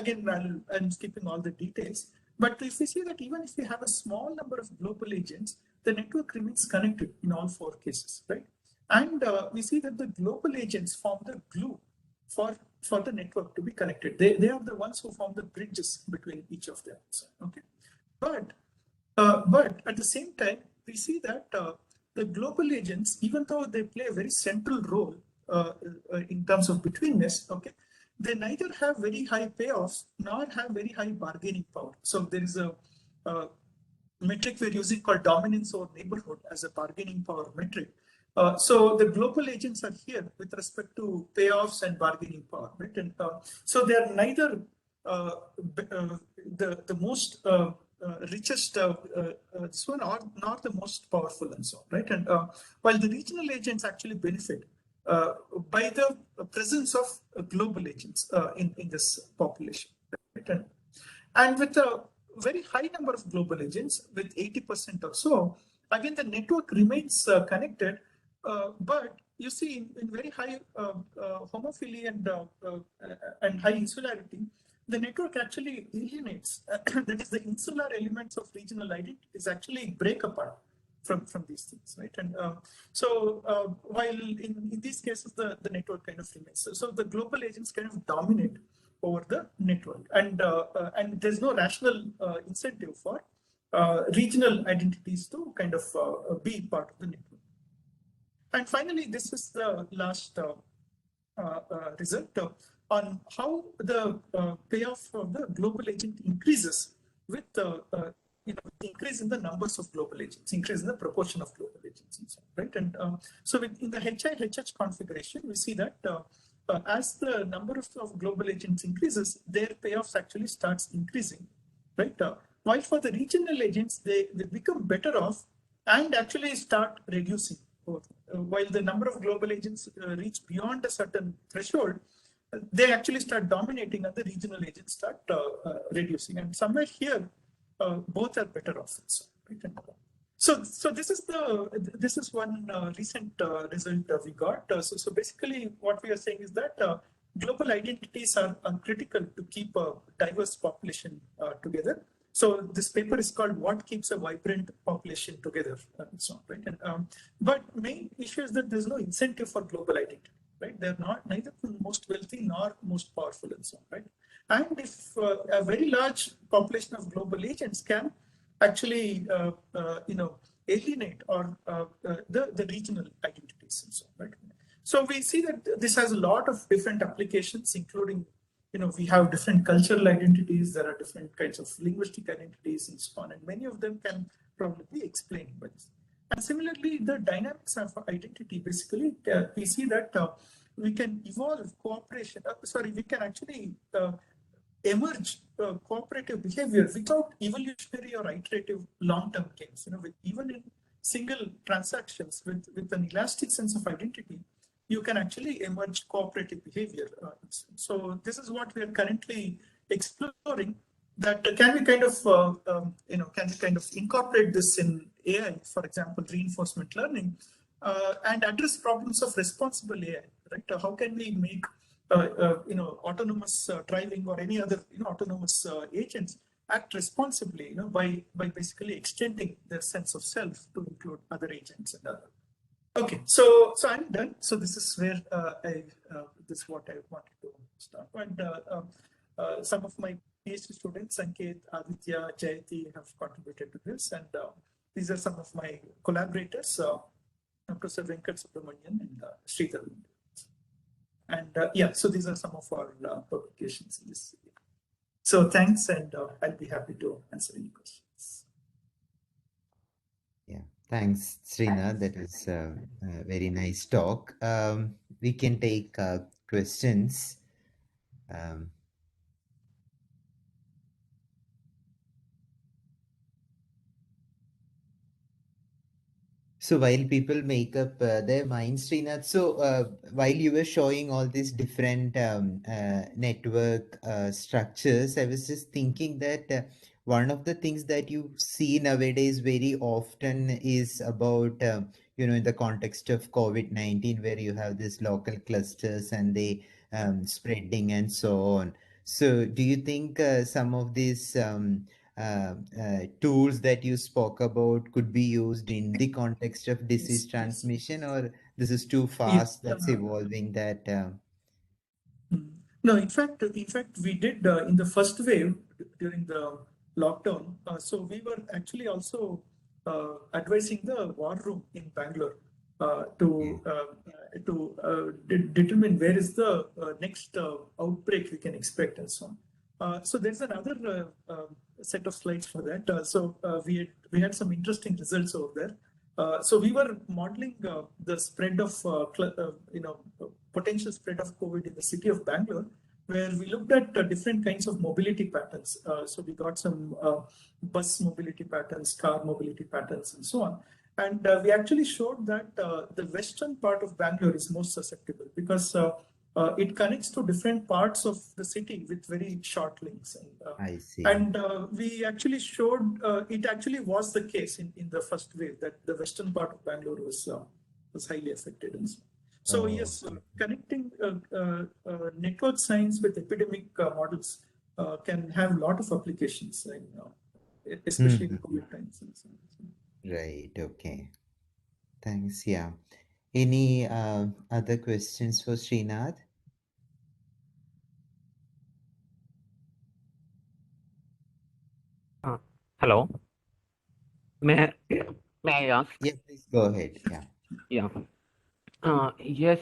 Again, I'm skipping all the details. But if we see that even if we have a small number of global agents, the network remains connected in all 4 cases, right? And we see that the global agents form the glue for the network to be connected. They are the ones who form the bridges between each of them. Okay. But at the same time, we see that the global agents, even though they play a very central role in terms of betweenness, okay, they neither have very high payoffs nor have very high bargaining power. So there is a metric we're using called dominance or neighborhood as a bargaining power metric. So the global agents are here with respect to payoffs and bargaining power, right? And so they are neither the most richest this one or not the most powerful and so on, right? And while the regional agents actually benefit by the presence of global agents in this population, right? And with a very high number of global agents, with 80% or so, again the network remains connected, but you see in very high homophily and high insularity, the network actually alienates. That is, the insular elements of regional identities actually break apart from these things, right? And while in these cases the network kind of remains. So the global agents kind of dominate over the network, and there's no rational incentive for regional identities to kind of be part of the network. And finally, this is the last result on how the payoff of the global agent increases with increase in the numbers of global agents, increase in the proportion of global agents, and so on, right? And so in the HI-HH configuration, we see that as the number of global agents increases, their payoffs actually starts increasing, right? While for the regional agents, they become better off and actually start reducing. While the number of global agents reach beyond a certain threshold, they actually start dominating and the regional agents start reducing. And somewhere here, both are better off. Right? So this is one recent result we got. So basically what we are saying is that global identities are critical to keep a diverse population together. So this paper is called "What Keeps a Vibrant Population Together," and so on, right? And but main issue is that there's no incentive for global identity, right? They're neither the most wealthy nor most powerful, and so on, right? And if a very large population of global agents can actually, alienate or the regional identities, and so on, right? So we see that this has a lot of different applications, including, we have different cultural identities, there are different kinds of linguistic identities and so on, and many of them can probably be explained by this. And similarly, the dynamics of identity, basically, we see that we can evolve cooperation, we can actually emerge cooperative behavior without evolutionary or iterative long-term gains. Even in single transactions with an elastic sense of identity, you can actually emerge cooperative behavior. So this is what we are currently exploring. That can we kind of incorporate this in AI, for example, reinforcement learning, and address problems of responsible AI, right? How can we make autonomous driving or any other autonomous agents act responsibly, by basically extending their sense of self to include other agents and other. Okay, so I'm done. So this is where this is what I wanted to start. And some of my PhD students, Sanket, Aditya, Jayati, have contributed to this, and these are some of my collaborators, Professor Venkat Subramanian and Sridhar. And yeah, so these are some of our publications in this area. So thanks, and I'll be happy to answer any questions. Yeah, thanks, Srinath. That was a very nice talk. We can take questions. Um, So while people make up their minds, Srinath, so while you were showing all these different network structures, I was just thinking that one of the things that you see nowadays very often is about, in the context of COVID-19, where you have these local clusters and they spreading and so on. So do you think some of these tools that you spoke about could be used in the context of disease Yes, yes. transmission, or this is too Yeah. fast that's evolving that No, in fact, we did in the first wave during the lockdown. So we were actually also advising the war room in Bangalore yeah. to determine where is the next outbreak we can expect and so on. So there's another set of slides for that. We had some interesting results over there. So we were modeling the spread of potential spread of COVID in the city of Bangalore, where we looked at different kinds of mobility patterns. So we got some bus mobility patterns, car mobility patterns, and so on. And we actually showed that the western part of Bangalore is most susceptible because it connects to different parts of the city with very short links. I see. And we actually showed it actually was the case in the first wave that the western part of Bangalore was highly affected. And so yes, connecting network science with epidemic models can have a lot of applications, especially in COVID times. Right. Okay. Thanks. Yeah. Any other questions for Srinath? Hello. May I ask? Yes, please go ahead. Yeah. Yeah. Yes,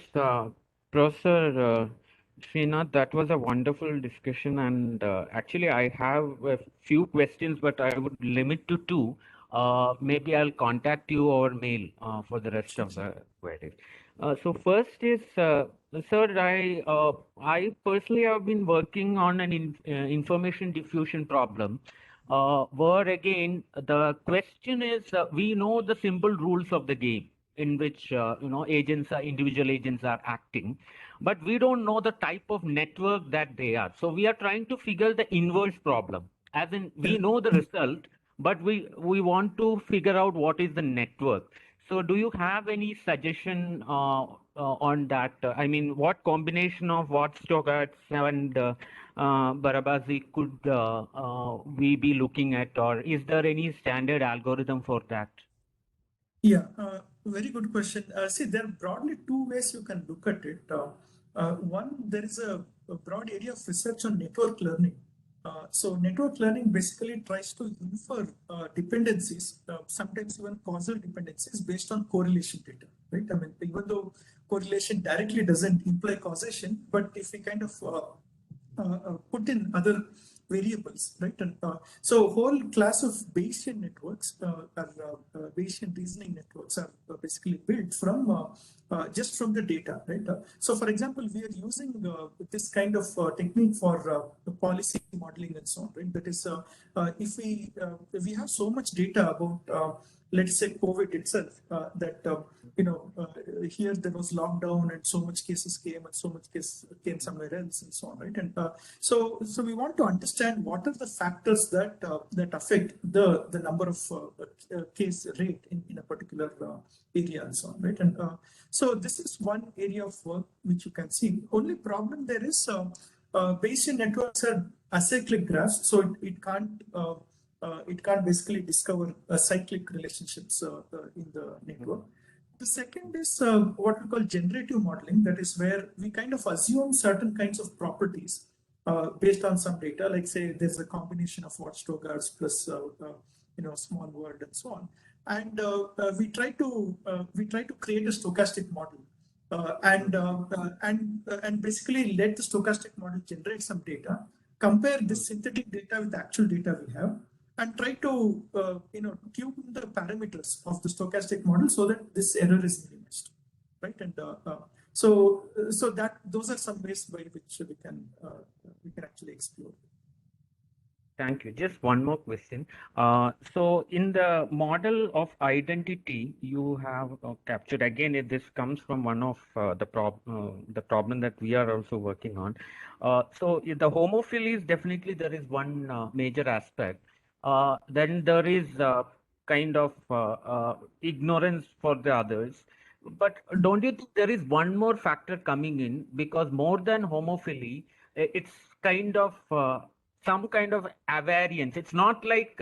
Professor Srinath, that was a wonderful discussion, and actually I have a few questions, but I would limit to two. Maybe I'll contact you over mail for the rest of the queries. So first is, sir, I personally have been working on an information diffusion problem, where again the question is, we know the simple rules of the game in which individual agents are acting, but we don't know the type of network that they are. So we are trying to figure the inverse problem, as in we know the result, but we want to figure out what is the network. So do you have any suggestion on that? I mean, what combination of Watchtower and Barabasi could we be looking at, or is there any standard algorithm for that? Yeah, very good question. See, there are broadly two ways you can look at it. One, there is a broad area of research on network learning. So network learning basically tries to infer dependencies, sometimes even causal dependencies based on correlation data, right? I mean, even though correlation directly doesn't imply causation, but if we kind of put in other variables, right? And so whole class of Bayesian networks, Bayesian reasoning networks are basically built from just from the data, right? So for example, we are using this kind of technique for policy modeling and so on, right? That is, if we have so much data about let's say COVID itself, that here there was lockdown and so much cases came and so much cases came somewhere else and so on, right? And so we want to understand what are the factors that that affect the number of case rate in a particular area and so on, right? And so this is one area of work which you can see. Only problem there is Bayesian networks are acyclic graphs, so it can't basically discover cyclic relationships in the network. The second is what we call generative modeling. That is where we kind of assume certain kinds of properties based on some data. Like say there's a combination of Watchtower plus small world and so on. And we try to create a stochastic model. and basically let the stochastic model generate some data, compare this synthetic data with the actual data we have, and try to tune the parameters of the stochastic model so that this error is minimized, right? And so that those are some ways by which we can actually explore. Thank you. Just one more question. So in the model of identity, you have captured again. This comes from one of the problem that we are also working on. So the homophily is definitely there is one major aspect. Then there is kind of ignorance for the others. But don't you think there is one more factor coming in, because more than homophily, it's kind of some kind of avariance. It's not like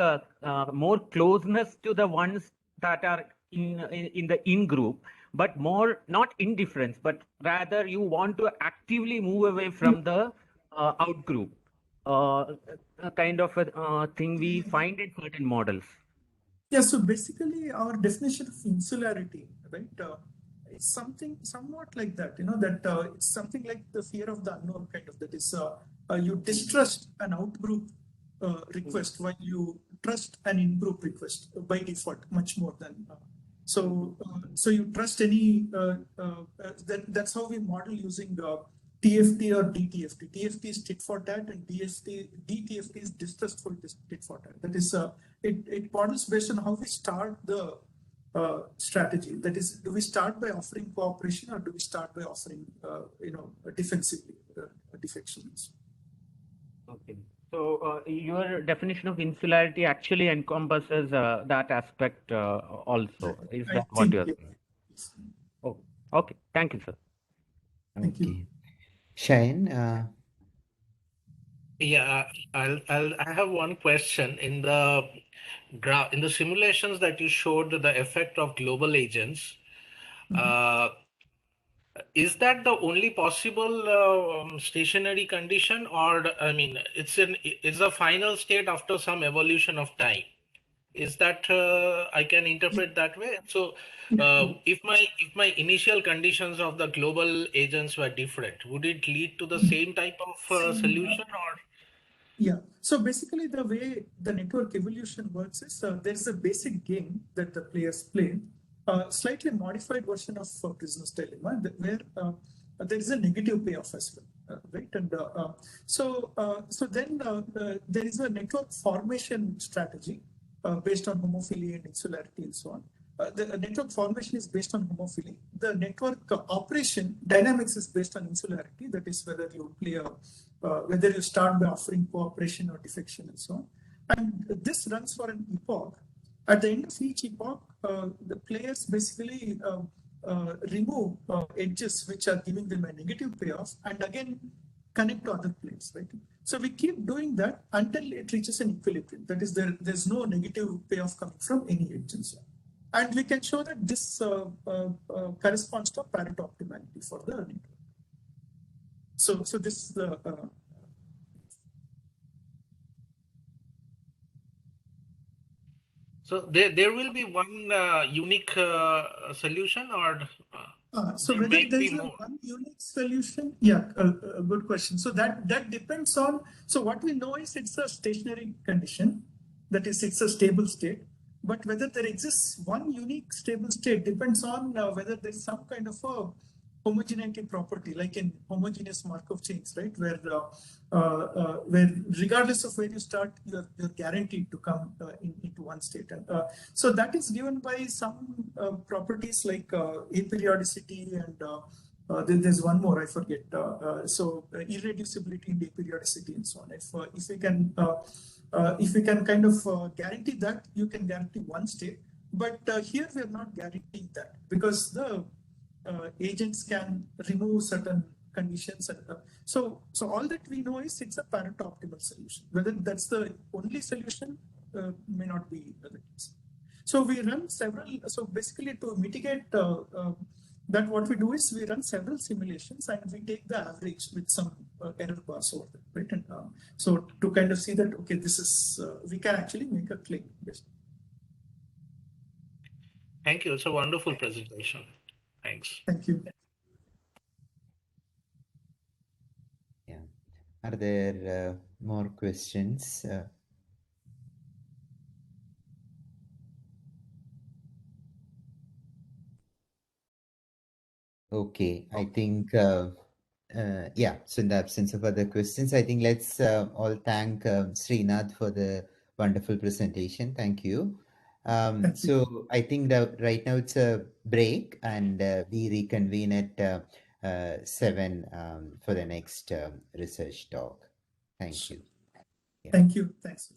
more closeness to the ones that are in the in group, but more not indifference, but rather you want to actively move away from the out group. A kind of a thing we find in certain models. Yeah, so basically our definition of insularity, right, it's something somewhat like that, that it's something like the fear of the unknown kind of, that is, you distrust an out-group request while you trust an in-group request by default much more than, so you trust any, that's how we model using TFT or DTFT. TFT is tit for tat, and DTFT is distrustful tit for tat. That is, it models based on how we start the strategy. That is, do we start by offering cooperation, or do we start by offering, defensively defections? Okay. So your definition of insularity actually encompasses that aspect also. Is that what you're saying? Oh, okay. Thank you, sir. Thank you. Okay. Shayan, Yeah, I have one question. In the simulations that you showed the effect of global agents, is that the only possible stationary condition, or I mean, it's a final state after some evolution of time? Is that I can interpret that way? So, if my initial conditions of the global agents were different, would it lead to the same type of solution, or? Yeah. So basically, the way the network evolution works is there's a basic game that the players play, slightly modified version of Prisoner's Dilemma, where there is a negative payoff as well, right? And so then there is a network formation strategy based on homophily and insularity and so on. The network formation is based on homophily. The network operation dynamics is based on insularity. That is, whether you play whether you start by offering cooperation or defection and so on. And this runs for an epoch. At the end of each epoch, the players basically remove edges which are giving them a negative payoff, and again connect to other players, right? So we keep doing that until it reaches an equilibrium. That is, there's no negative payoff coming from any edge and so on. And we can show that this corresponds to Pareto optimality for the network. So this is the so there will be one unique solution, or so there whether may there be is more? one unique solution, yeah, a good question. So that depends on. So what we know is it's a stationary condition, that is, it's a stable state. But whether there exists one unique stable state depends on whether there is some kind of a homogeneity property, like in homogeneous Markov chains, right? Where regardless of where you start, you're guaranteed to come into one state. And so that is given by some properties like aperiodicity, and then there's one more, I forget. So irreducibility and aperiodicity and so on. If we can kind of guarantee that, you can guarantee one state. But here we are not guaranteeing that, because the agents can remove certain conditions. And, so all that we know is it's a Pareto optimal solution. Whether that's the only solution may not be the case. So we run several. So basically, to mitigate that, what we do is we run several simulations and we take the average with some error bars over there, right? And so to kind of see that, okay, this is we can actually make a claim. Yes. Thank you. It's a wonderful presentation. Thanks. Thank you. Are there more questions? Okay, I think, yeah, so in the absence of other questions, I think let's all thank Srinath for the wonderful presentation. Thank you. Thank you. So I think that right now it's a break and we reconvene at 7 for the next research talk. Thank you. Yeah. Thank you. Thanks.